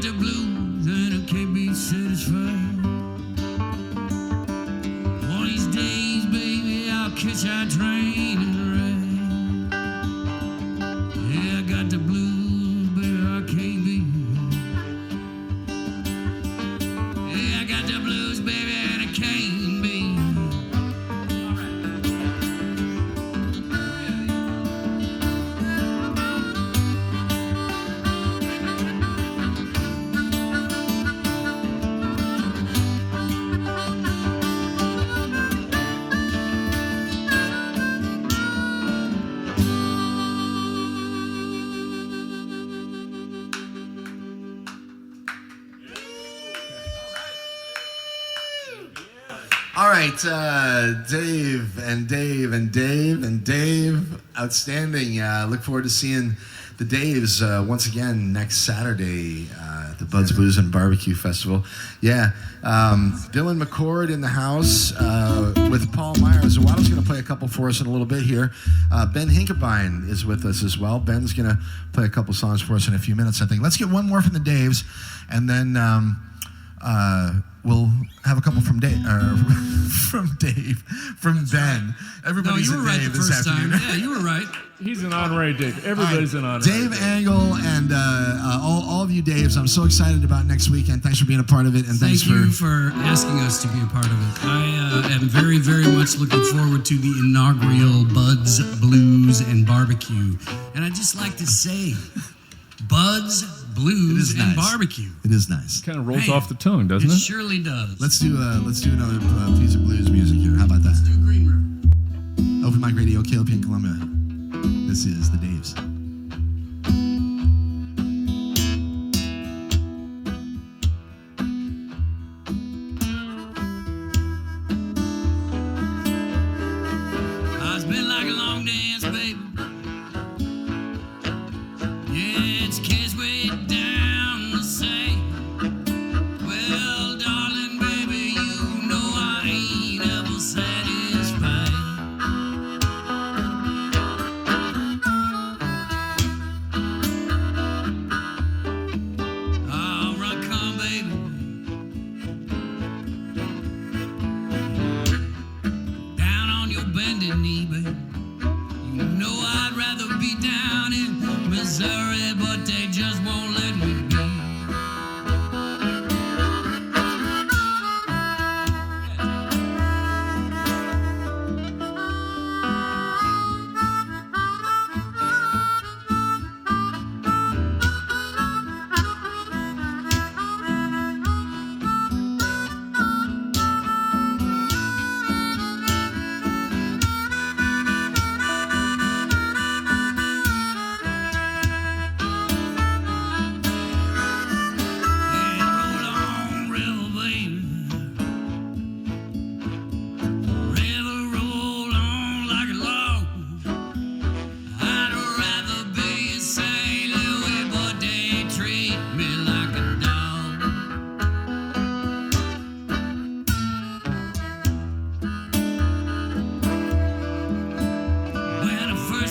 the blues and I can't be satisfied. One of these days, baby, I'll catch our train and ride. Yeah, I got the blues, baby, I can't be. Yeah, I got the blues, baby, and I can't be. All right, Dave and Dave and Dave and Dave, outstanding. Look forward to seeing the Daves once again next Saturday at the Buds, Blues, and BBQ Festival. Yeah, Dylan McCord in the house with Paul Myers. Zawata's going to play a couple for us in a little bit here. Ben Hinkebine is with us as well. Ben's going to play a couple songs for us in a few minutes, I think. Let's get one more from the Daves, and then we'll have a couple from Dave, from Ben. Everybody's No, you were right Dave the this first time. afternoon. Yeah, you were right. He's an honorary Dave. Everybody's an honorary Dave Angle and all of you Daves, I'm so excited about next weekend. Thanks for being a part of it, and Thank thanks you for asking us to be a part of it. I am very, very much looking forward to the inaugural Buds, Blues, and Barbecue. And I'd just like to say, Buds, Blues, and Barbecue. It is nice. Kind of rolls off the tongue, doesn't it? It surely does. Let's do another piece of blues music here. How about that? Let's do Green River. Open Mic Radio, KLP in Columbia. This is the Daves. It's been like a long dance, baby. Yeah, it's kids way down the same. Well, darling, baby, you know I ain't ever satisfied. Oh, run, come, baby. Down on your bended knee, baby. You know I'd rather be down in Missouri, but they just won't let me be.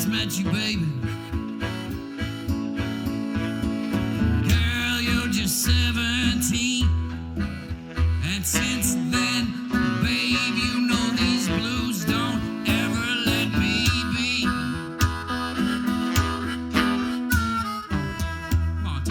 Met you, baby. Girl, you're just 17. And since then, babe, you know these blues don't ever let me be. Come on,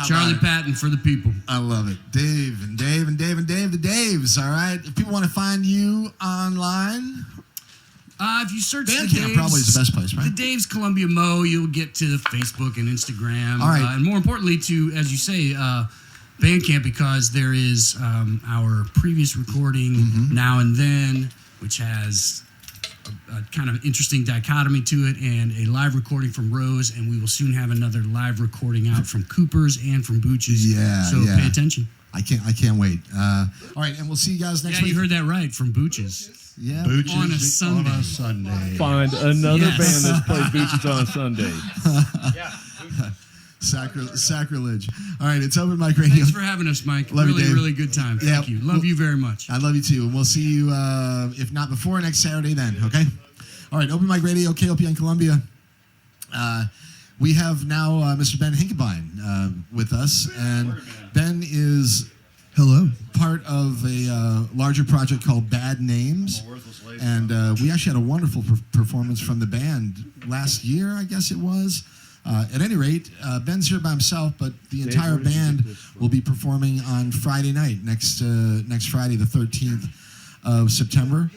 Charlie Patton for the people. I love it. Dave and Dave and Dave and Dave, the Daves, all right? If people want to find you online... If you search Bandcamp the Daves, probably is the best place, right? The Daves Columbia Mo, you'll get to Facebook and Instagram. All right. And more importantly, to, as you say, Bandcamp, because there is our previous recording, Now and Then, which has a kind of interesting dichotomy to it, and a live recording from Rose, and we will soon have another live recording out from Cooper's and from Booch's. So pay attention. I can't wait. All right, and we'll see you guys next week. Yeah, you heard that right, from Booch's. Yeah, Booch's on a Sunday. On a Sunday. Find another band that's played Booch's on a Sunday. Sacrilege. All right, it's Open Mic Radio. Thanks for having us, Mike. Love you, really, Dave. really good time. Thank you. Love you very much. I love you too. And we'll see you, if not before, next Saturday then, okay? All right, Open Mic Radio, KOPN Columbia. We have now Mr. Ben Hinkebine with us. And Ben is part of a larger project called Bad Names. And we actually had a wonderful performance from the band last year, I guess it was. At any rate, Ben's here by himself, but the entire band will be performing on Friday night, next Friday, the 13th of September.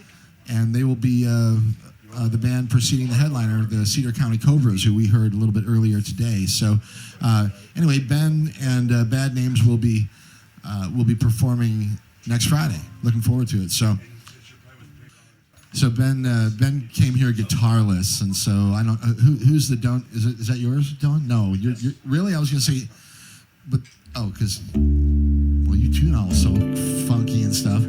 And they will be the band preceding the headliner, the Cedar County Cobras, who we heard a little bit earlier today. So anyway, Ben and Bad Names will be performing next Friday. Looking forward to it. So Ben came here guitarless, and so I don't. Who's the don't? Is that yours, Dylan? No, you're really. I was gonna say, but because you tune all so funky and stuff.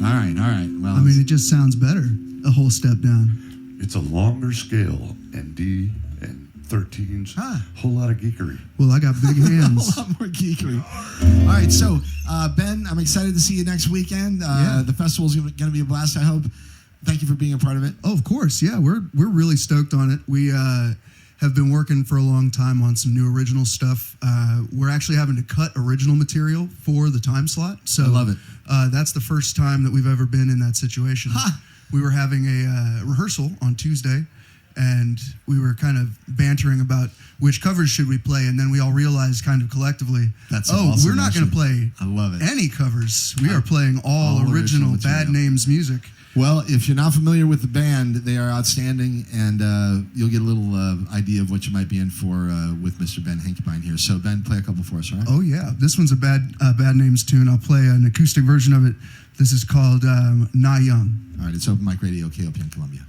All right. Well, I mean, it just sounds better. A whole step down. It's a longer scale, and D and 13s. Whole lot of geekery. Well, I got big hands. A lot more geekery. All right, so Ben, I'm excited to see you next weekend. The festival's going to be a blast, I hope. Thank you for being a part of it. Oh, of course. Yeah, we're really stoked on it. We have been working for a long time on some new original stuff. We're actually having to cut original material for the time slot. So I love it. That's the first time that we've ever been in that situation. We were having a rehearsal on Tuesday, and we were kind of bantering about which covers should we play, and then we all realized kind of collectively, awesome, we're not going to play I love it. any covers. We are playing all original Bad Names music. Well, if you're not familiar with the band, they are outstanding, and you'll get a little idea of what you might be in for with Mr. Ben Hinkebine here. So, Ben, play a couple for us, all right? Oh, yeah. This one's a Bad Names tune. I'll play an acoustic version of it. This is called Nah Young. All right, it's Open Mic Radio, KOPN Columbia.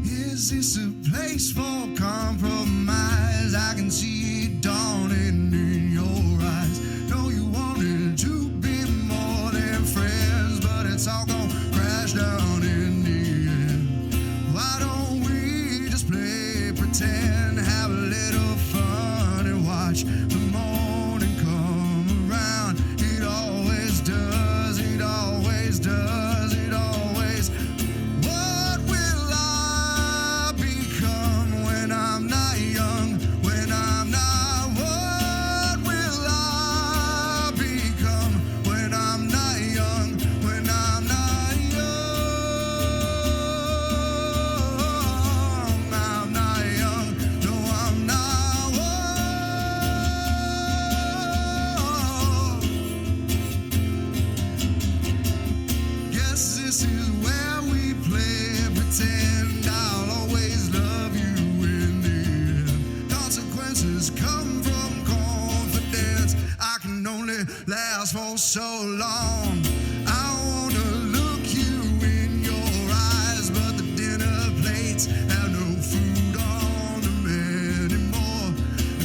Is this a place for compromise? I can see it dawning in your eyes. Know you wanted to be more than friends, but it's all gonna crash down in the end. Why don't we just play pretend, have a little fun and watch the morning come around? It always does, it always does, it always. What will I become when I'm not young? When I'm not, what will I become when I'm not young? When I'm not young, I'm not young. No, I'm not. Guess this is where we play pretend. I'll always love you in the end. Consequences come from confidence. I can only last for so long. I wanna look you in your eyes, but the dinner plates have no food on them anymore.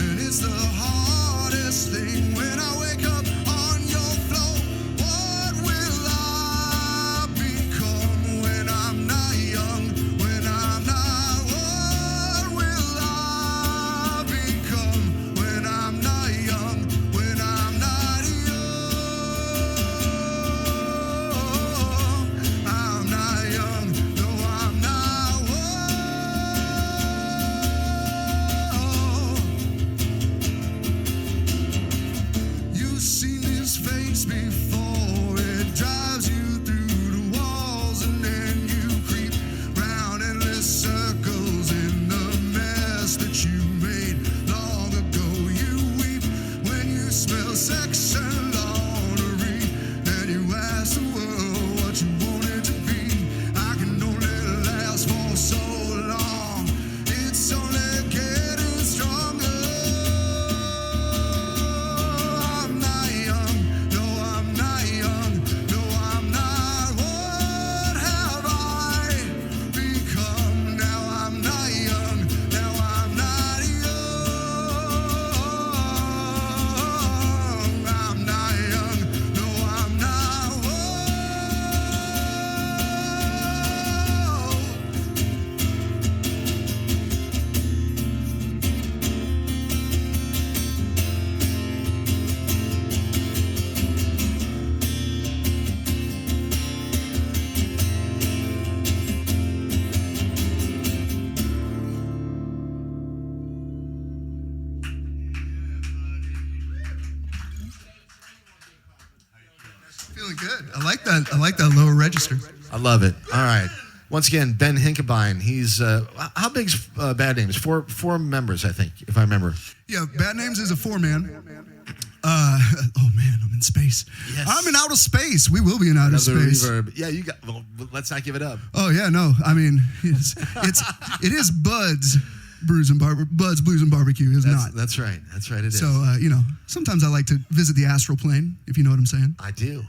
And it's the hardest thing when I wake up on your floor. What will I become when I'm not young? When I'm not, what will I become when I'm not young? When I'm not young, like that. I like that lower register. I love it. All right. Once again, Ben Hinkebine. He's how big's Bad Names? Four members, I think, if I remember. Yeah, Bad Names is a 4-man. Oh man, I'm in space. Yes. I'm in outer space. We will be in outer space. Reverb. Yeah, you got. Well, let's not give it up. Oh yeah, no. I mean, it is Buds, Blues and Barbecue. Is not. That's right. That's right. It is. So sometimes I like to visit the astral plane, if you know what I'm saying. I do.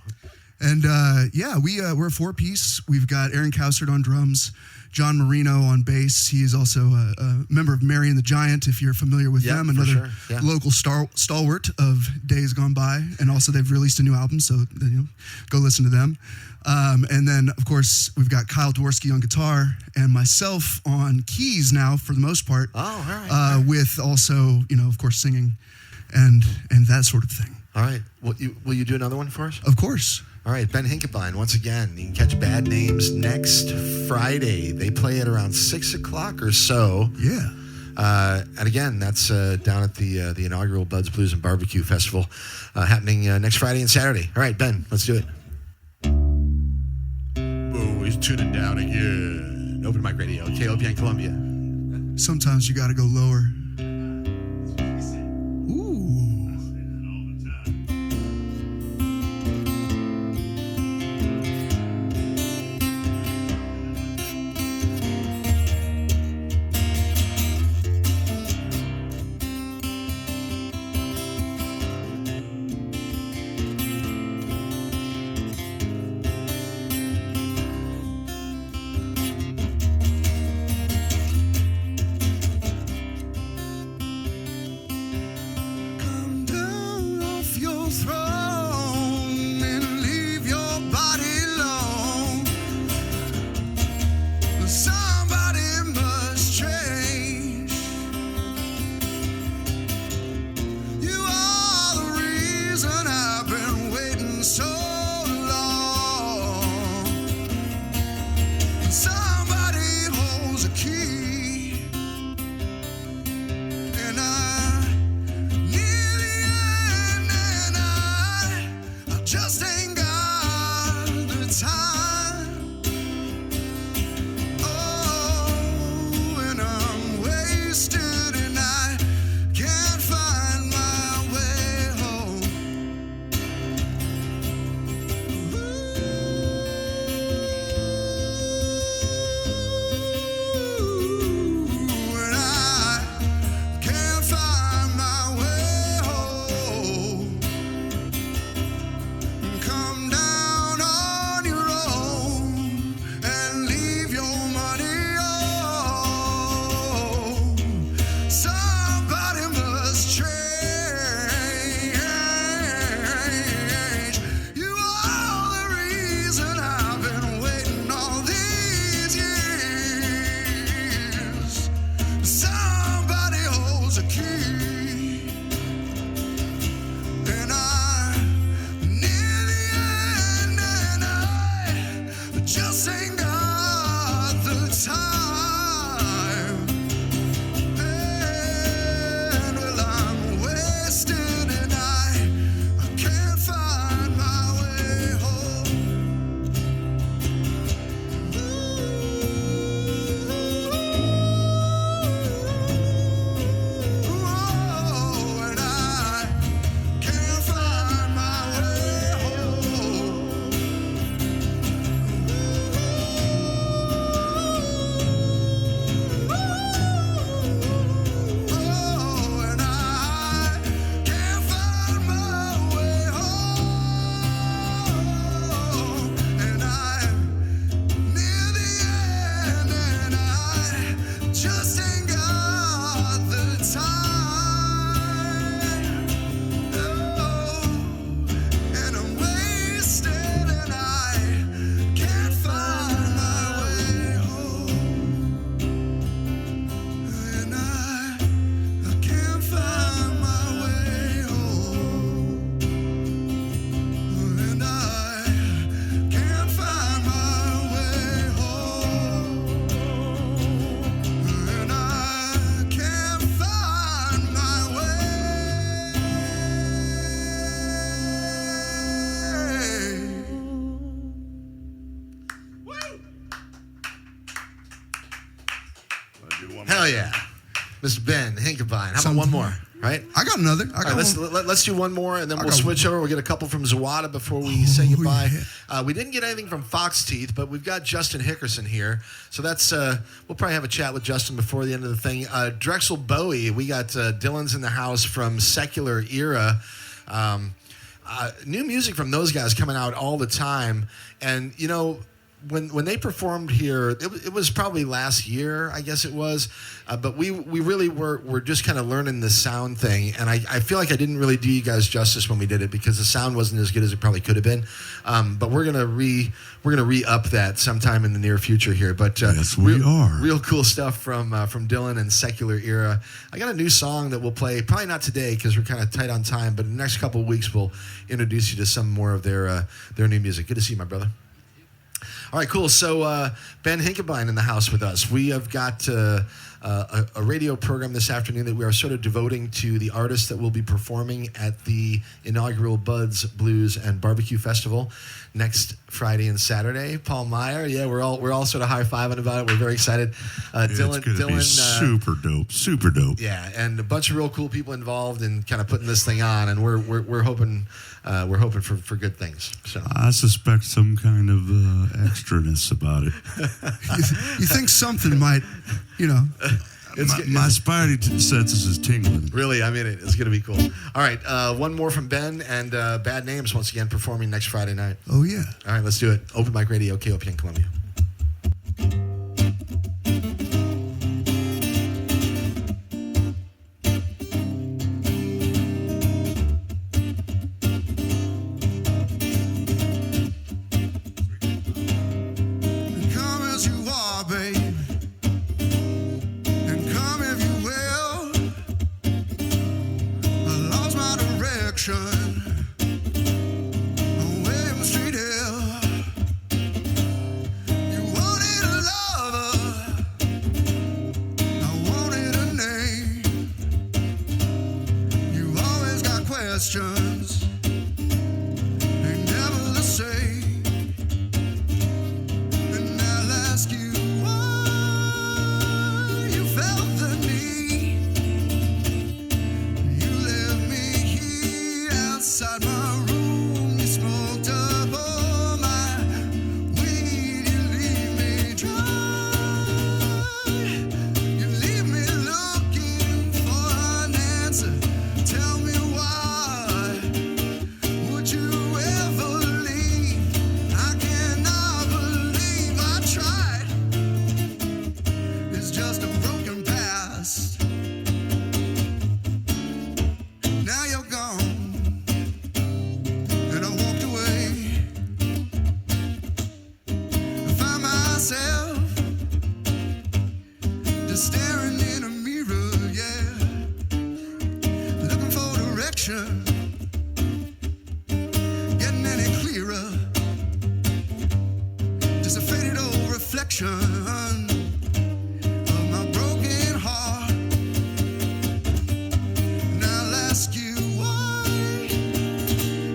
And we're a 4-piece. We've got Aaron Cowsert on drums, John Marino on bass. He is also a member of Mary and the Giant, if you're familiar with them. Another local stalwart of days gone by. And also they've released a new album, so go listen to them. And then, of course, we've got Kyle Dworsky on guitar and myself on keys now, for the most part. Oh, all right. With also, of course, singing and that sort of thing. All right. Will you do another one for us? Of course. All right, Ben Hinkebine, once again. You can catch Bad Names next Friday. They play at around 6 o'clock or so. Yeah. And again, that's down at the Inaugural Buds, Blues and Barbecue Festival, happening next Friday and Saturday. All right, Ben, let's do it. Oh, he's tuning down again. Open Mic Radio, KOPN Columbia. Sometimes you got to go lower. Hell yeah. Mr. Ben Hinkebine. How about one more? Right? I got another. Let's do one more, and then we'll switch over. We'll get a couple from Zawata before we say goodbye. Yeah. We didn't get anything from Foxteeth, but we've got Justin Hickerson here. So that's we'll probably have a chat with Justin before the end of the thing. Drexel Bowie, we got Dylan's in the house from Secular Era. New music from those guys coming out all the time. And, you know, when they performed here, it was probably last year, I guess it was. But we really were just kind of learning the sound thing. And I feel like I didn't really do you guys justice when we did it because the sound wasn't as good as it probably could have been. But we're gonna re-up that sometime in the near future here. But yes, we are. Real cool stuff from Dylan and Secular Era. I got a new song that we'll play, probably not today because we're kind of tight on time, but in the next couple of weeks we'll introduce you to some more of their new music. Good to see you, my brother. All right, cool. So Ben Hinkebine in the house with us. We have got a radio program this afternoon that we are sort of devoting to the artists that will be performing at the Inaugural Buds, Blues, and Barbecue Festival next Friday and Saturday. Paul Meyer, yeah, we're all sort of high-fiving about it. We're very excited. Dylan, be super dope. Yeah, and a bunch of real cool people involved in kind of putting this thing on, and we're hoping for good things. So I suspect some kind of extraness about it. You think something might, you know. My spidey senses is tingling. Really, I mean, it's going to be cool. All right, one more from Ben and Bad Names once again performing next Friday night. Oh, yeah. All right, let's do it. Open Mic Radio, KOPN Columbia. Questions ain't never the same, and I'll ask you why you felt the need. You left me here outside my room. You smoked up all my weed. You leave me dry. You leave me looking for an answer. Tell me why. Would you ever leave? I cannot believe I tried. It's just a broken past. Now you're gone, and I walked away. I find myself just staring in a mirror, yeah, looking for direction. Just a faded old reflection of my broken heart. And I'll ask you why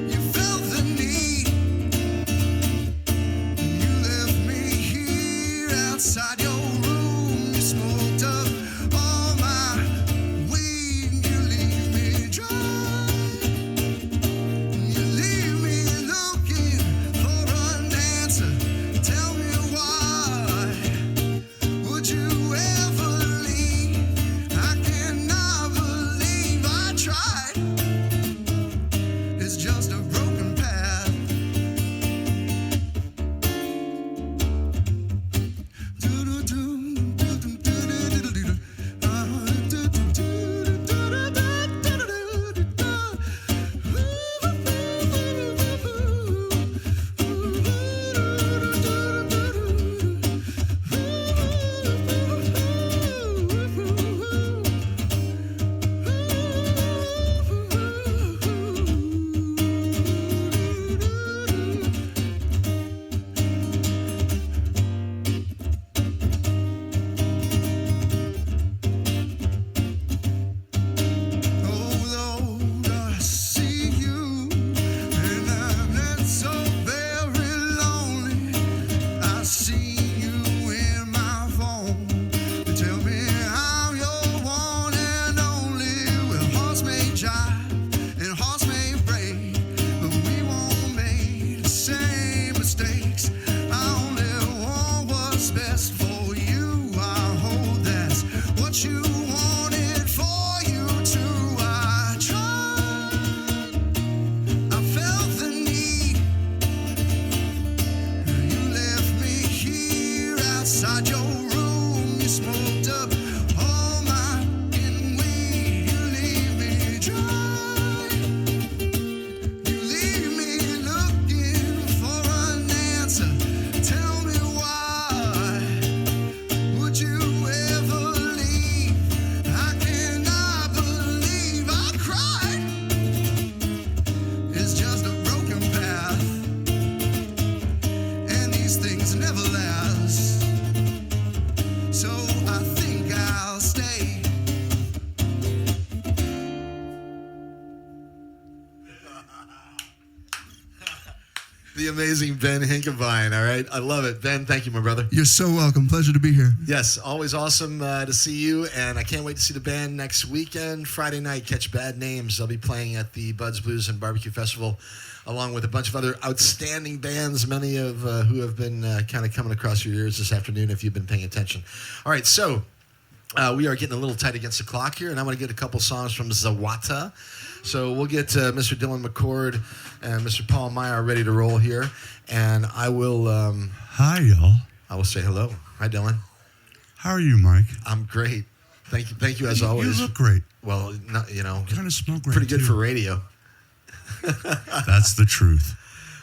you felt the need. You left me here outside your room. You smoked up smoked up all my weed. You leave me dry. You leave me looking for an answer. Tell me why would you ever leave? I cannot believe I cried. It's just a broken path, and these things never last. So I think I'll stay. The amazing Ben Hinkevine, all right? I love it. Ben, thank you, my brother. You're so welcome. Pleasure to be here. Yes, always awesome to see you, and I can't wait to see the band next weekend. Friday night, Catch Bad Names. They'll be playing at the Buds, Blues, and BBQ Festival, along with a bunch of other outstanding bands, many of who have been kind of coming across your ears this afternoon if you've been paying attention. All right, so we are getting a little tight against the clock here, and I want to get a couple songs from Zawata. So we'll get Mr. Dylan McCord and Mr. Paul Meyer ready to roll here, and I will... Hi, y'all. I will say hello. Hi, Dylan. How are you, Mike? I'm great. Thank you as always. You look great. Well, not, you know, Kind of smell great, pretty good too. for radio. That's the truth.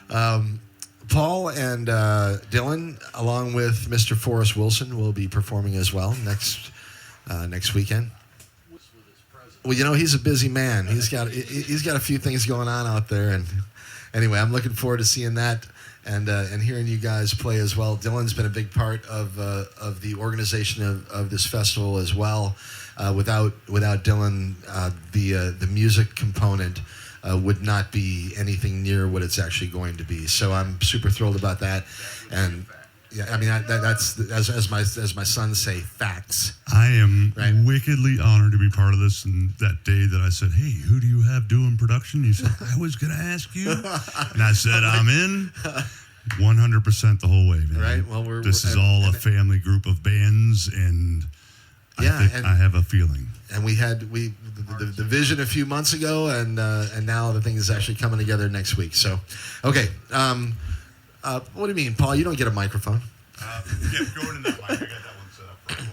Paul and Dylan, along with Mr. Forrest Wilson, will be performing as well next weekend. Well, you know, he's a busy man. He's got a few things going on out there, and anyway, I'm looking forward to seeing that and hearing you guys play as well. Dylan's been a big part of the organization of this festival as well. Without Dylan, the music component would not be anything near what it's actually going to be. So I'm super thrilled about that, and yeah, I mean that's as my sons say, facts. I am Right. wickedly honored to be part of this. And that day that I said, "Hey, who do you have doing production?" You said, "I was going to ask you," and I said, "I'm in." 100% the whole way, man. Right. Well, this is all a family group of bands, and I have a feeling. And we had the vision a few months ago, and now the thing is actually coming together next week. So, okay. What do you mean, Paul? You don't get a microphone. Yeah, going in that mic. I got that one set up for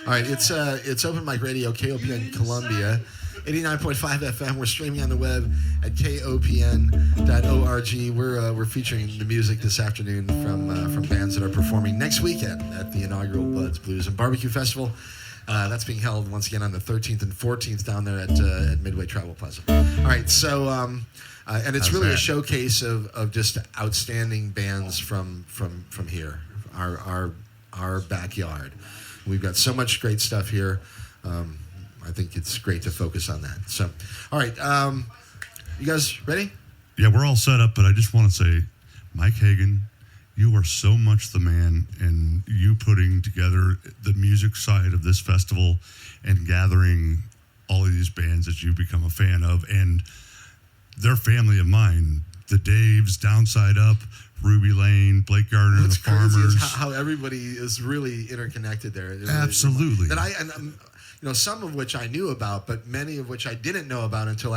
All right, it's Open Mic Radio, KOPN Columbia, 89.5 FM. We're streaming on the web at kopn.org. We're featuring the music this afternoon from bands that are performing next weekend at the Inaugural Buds, Blues, and BBQ Festival. That's being held once again on the 13th and 14th down there at Midway Travel Plaza. All right, so and it's really a showcase of just outstanding bands from here, our backyard. We've got so much great stuff here. I think it's great to focus on that. So, all right, you guys ready? Yeah, we're all set up, but I just want to say, Mike Hagan, you are so much the man, and you putting together the music side of this festival and gathering all of these bands that you've become a fan of, and they're family of mine. The Daves, Downside Up, Ruby Lane, Blake Gardner, What's the Farmers. crazy is how everybody is really interconnected there. Absolutely. Some of which I knew about, but many of which I didn't know about until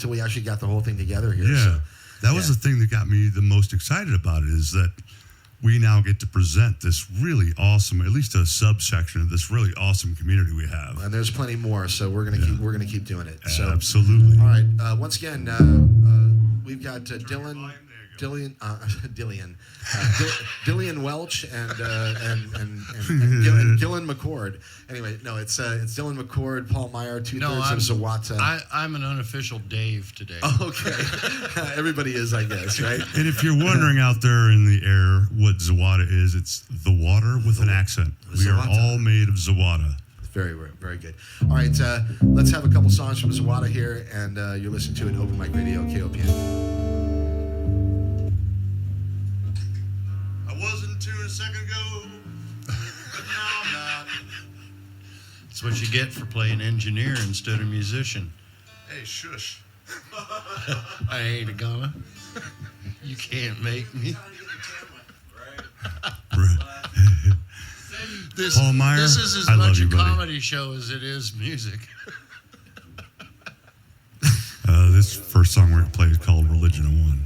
we actually got the whole thing together here. Yeah, So, that was the thing that got me the most excited about it, is that we now get to present this really awesome, at least a subsection of this really awesome community we have. and there's plenty more, so we're gonna keep doing it. So, Absolutely. all right. Once again, we've got Dillian Welch and Dylan McCord. Anyway, no, it's Dylan McCord, Paul Meyer, two-thirds of Zawata. I'm an unofficial Dave today. Oh, okay. Everybody is, I guess, right? And if you're wondering out there in the air what Zawata is, it's the water with an accent. We are all made of Zawata. Very, very good. All right, let's have a couple songs from Zawata here, and you're listening to an Open Mic Radio, KOPN. I wasn't tuned a second ago, but now I'm not. That's what you get for playing engineer instead of musician. Hey, shush. I ain't gonna. You can't make me. Paul Meyer, this is as I much love you, a buddy. comedy show as it is music. This first song we're going to play is called Religion of One.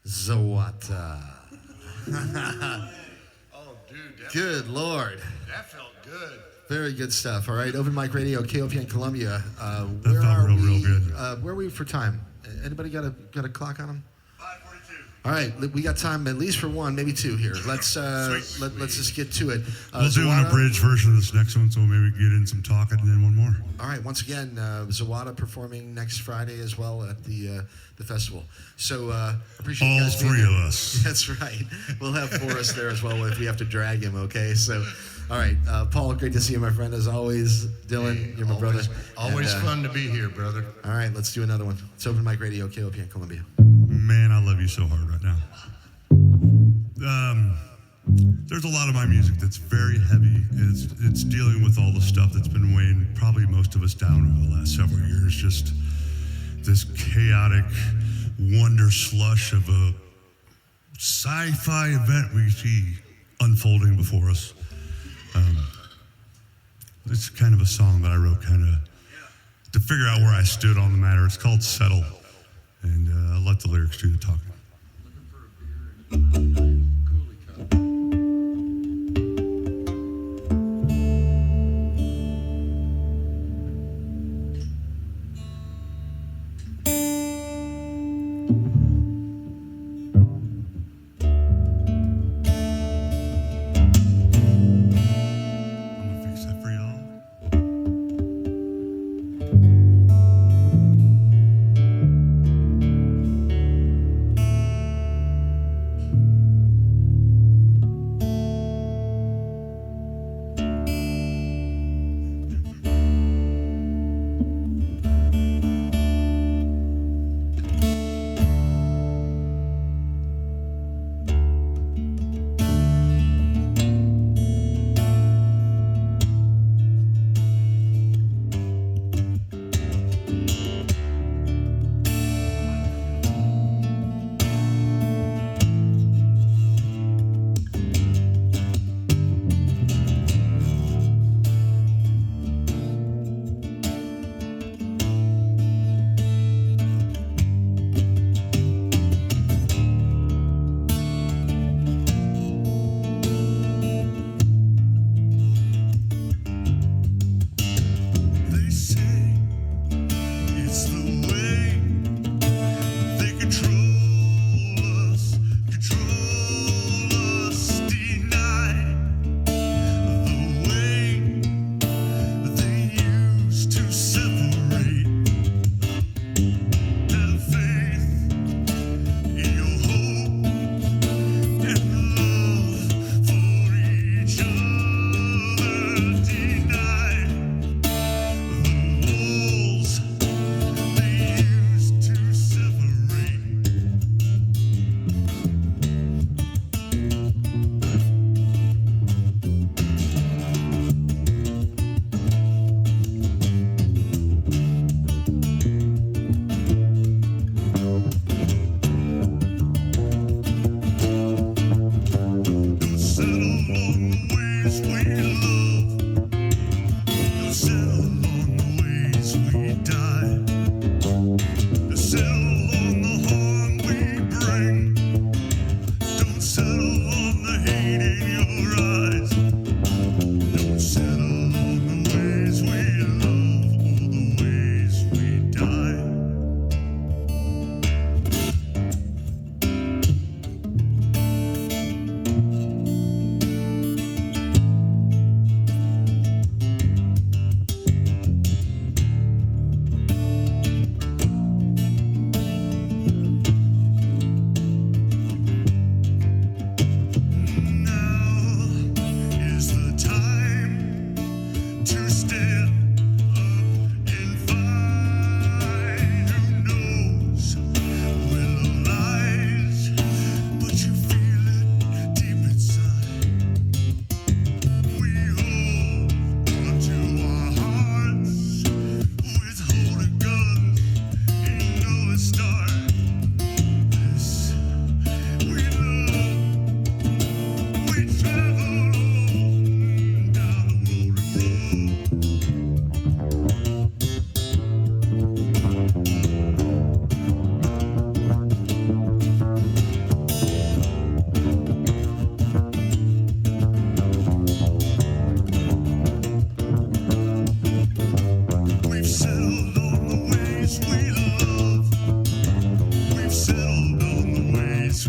Zawata. Oh, dude. Good Lord. That felt good. Very good stuff. All right, Open Mic Radio, KOPN Columbia. That felt real good. Where are we for time? Anybody got a clock on them? 5:42. All right, we got time at least for one, maybe two here. Let's let's just get to it. We'll do an abridged version of this next one, so maybe get in some talking and then one more. All right, once again, Zawata performing next Friday as well at the festival. So appreciate you All guys being three here. of us. That's right. We'll have Forrest there as well if we have to drag him. Okay, so. All right, Paul, great to see you, my friend, as always. Dylan, you're my brother. Always fun to be here, brother. All right, let's do another one. It's Open Mic Radio, KOPN Columbia. Man, I love you so hard right now. There's a lot of my music that's very heavy. It's dealing with all the stuff that's been weighing probably most of us down over the last several years. Just this chaotic wonder slush of a sci-fi event we see unfolding before us. It's kind of a song that I wrote kind of to figure out where I stood on the matter. It's called Settle, and I'll let the lyrics do the talking.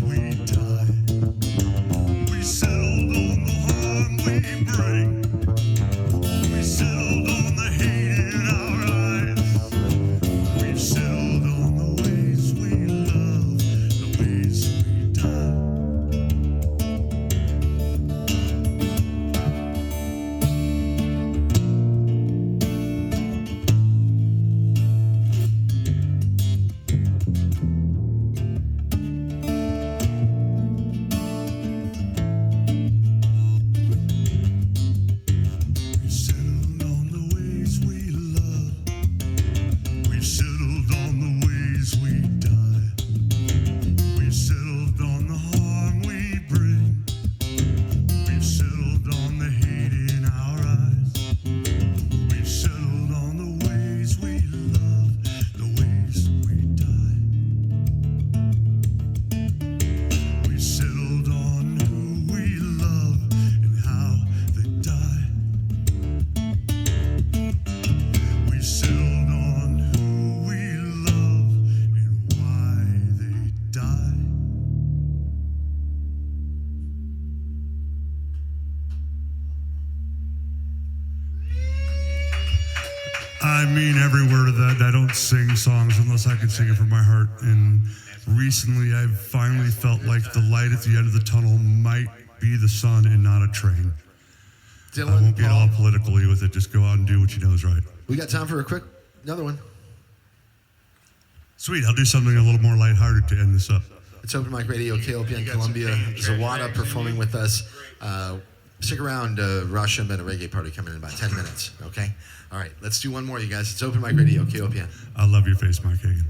ways we die. We settled on the harm we bring. We settled on the hate in our eyes. We've settled on the ways we love, the ways we die. We've settled on the ways we love. We've settled on the ways we die. We've settled on the harm we bring. We've settled on the hate in our eyes. We've settled on the ways we love, the ways we die. We've settled on who we love and how they die. We've settled on who we love and why they die. I mean every word of that. I don't sing songs unless I can sing it from my heart. And recently I've finally felt like the light at the end of the tunnel might be the sun and not a train. I won't get all politically with it. Just go out and do what you know is right. We got time for another one. Sweet. I'll do something a little more lighthearted to end this up. It's Open Mic Radio, KOPN Columbia. Zawata performing with us. Stick around. Russia and a reggae party coming in about 10 minutes. Okay. All right. Let's do one more, you guys. It's Open Mic Radio, KOPN. I love your face, Mike Hagan.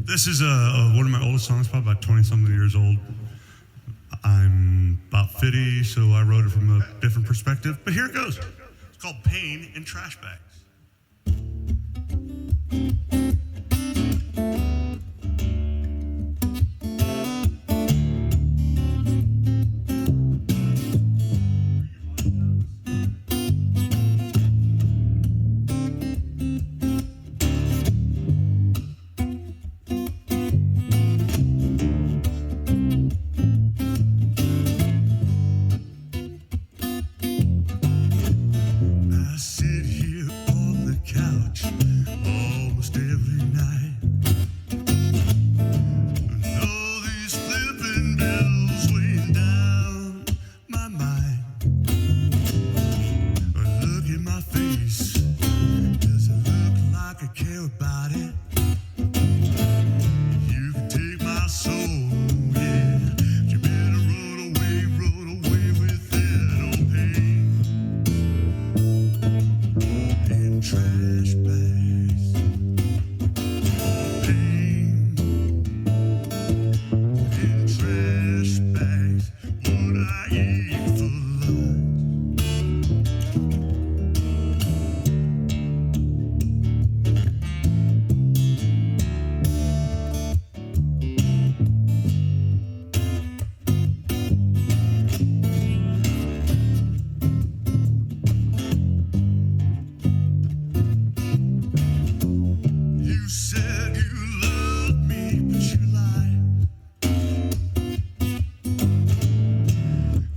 This is one of my oldest songs, probably about 20-something years old. I'm about 50, so I wrote it from a different perspective. But here it goes. It's called Pain in Trash Bags. I sit here on the couch almost every night. And all these flipping bills weighing down my mind. I look at my face, does it look like I care about it? You can take my soul, yeah, but you better run away with that old pain. In trash bags, pain. In trash bags, what I eat for lunch. You said you loved me, but you lied.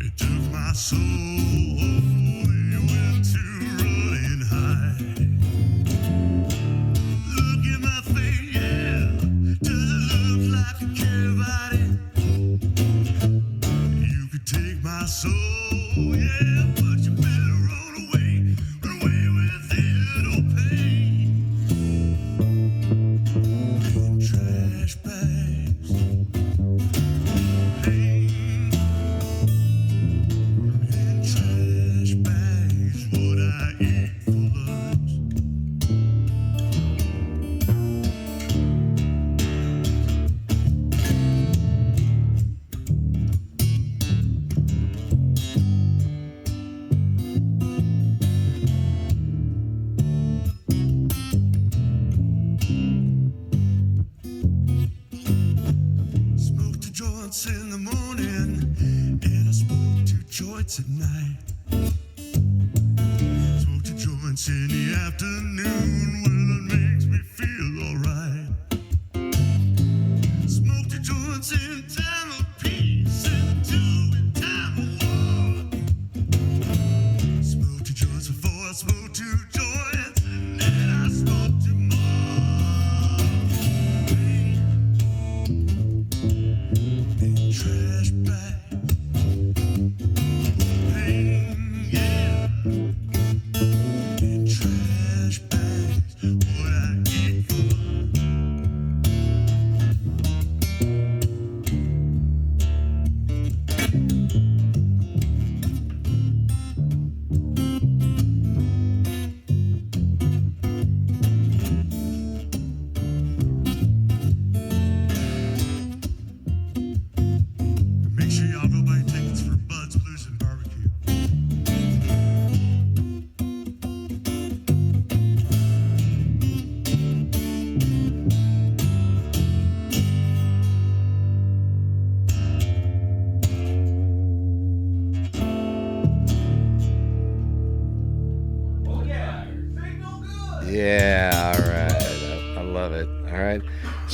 It took my soul, you went to running high. Look at my face, yeah, does it look like I care about it? You could take my soul, yeah, but you better run away with that old pain. In trash bags, pain. In trash bags, what I eat for lunch. Smoked two joints in the morning, and I smoked two joints at night. Smoked two joints in the afternoon, well, it makes me feel alright. Smoked two joints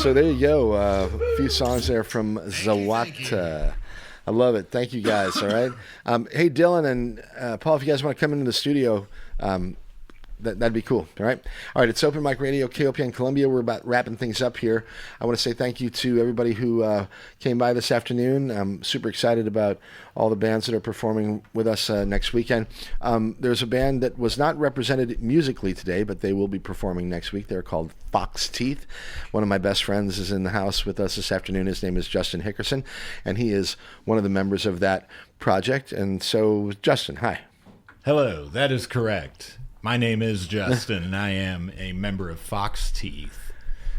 So there you go. A few songs there from Zawata. I love it. Thank you guys. All right. Hey, Dylan and Paul, if you guys want to come into the studio, that'd be cool. All right. All right. It's Open Mic Radio, KOPN Columbia. We're about wrapping things up here. I want to say thank you to everybody who came by this afternoon. I'm super excited about all the bands that are performing with us next weekend. There's a band that was not represented musically today, but they will be performing next week. They're called Foxteeth. One of my best friends is in the house with us this afternoon. His name is Justin Hickerson, and he is one of the members of that project. And so, Justin, hi. Hello, that is correct. My name is Justin, and I am a member of Foxteeth.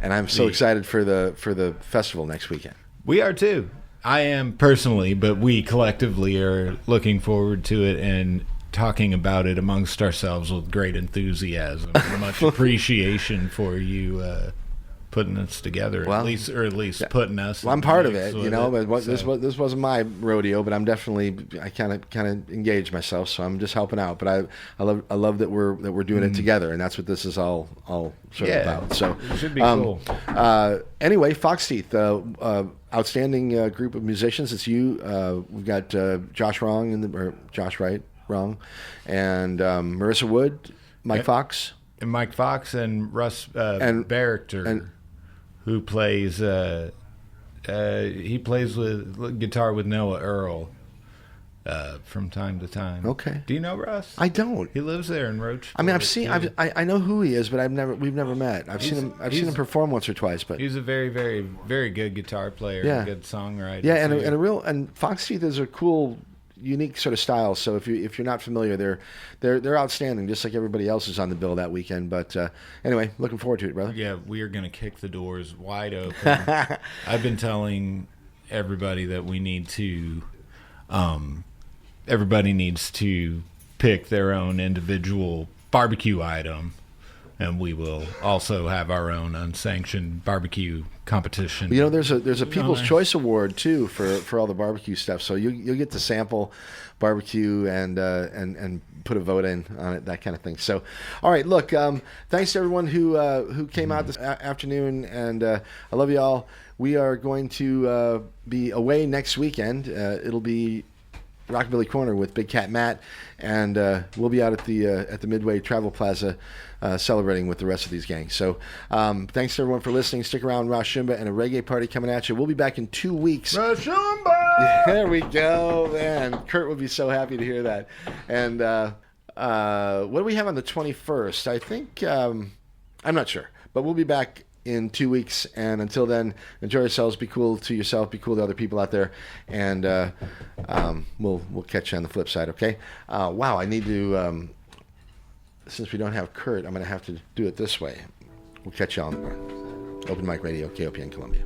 And I'm so excited for the festival next weekend. We are too. I am personally, but we collectively are looking forward to it and talking about it amongst ourselves with great enthusiasm and much appreciation for you putting us together, at least putting us. Well, I'm part of it, you know. But this wasn't my rodeo, but I kind of engaged myself, so I'm just helping out. But I love that we're doing it together, and that's what this is all sort of about. So it should be cool. Anyway, Foxteeth, outstanding group of musicians. It's you. We've got Josh Wrong Josh Wrong, and Marissa Wood, Mike Fox. And Mike Fox and Russ Barrichter, who plays he plays with guitar with Noah Earl from time to time. Okay. Do you know Russ? I don't. He lives there in Roach. I mean, I know who he is, but we've never met. I've seen him perform once or twice, but he's a very, very, very good guitar player, and a good songwriter. Yeah, and Foxteeth is a cool, unique sort of style. So if you're not familiar, they're outstanding, just like everybody else is on the bill that weekend. But anyway, looking forward to it, brother. Yeah, we are going to kick the doors wide open. I've been telling everybody that we need to, everybody needs to pick their own individual barbecue item, and we will also have our own unsanctioned barbecue competition. You know, there's a People's Choice Award too for all the barbecue stuff. So you'll get to sample barbecue and put a vote in on it, that kind of thing. So, all right, look, thanks to everyone who came out this afternoon, and I love you all. We are going to be away next weekend. It'll be Rockabilly Corner with Big Cat Matt, and we'll be out at the Midway Travel Plaza celebrating with the rest of these gangs. So thanks to everyone for listening. Stick around, Rashumba and a reggae party coming at you. We'll be back in 2 weeks. Rashumba! There we go, man. Kurt would be so happy to hear that. And what do we have on the 21st? I think, I'm not sure, but we'll be back in 2 weeks, and until then, enjoy yourselves, be cool to yourself, be cool to other people out there, and we'll catch you on the flip side, okay? Wow, I need to, since we don't have Kurt, I'm going to have to do it this way. We'll catch you on Open Mic Radio, KOPN Columbia.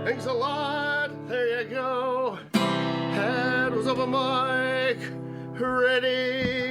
Thanks a lot. There you go. Head was over mic. Ready.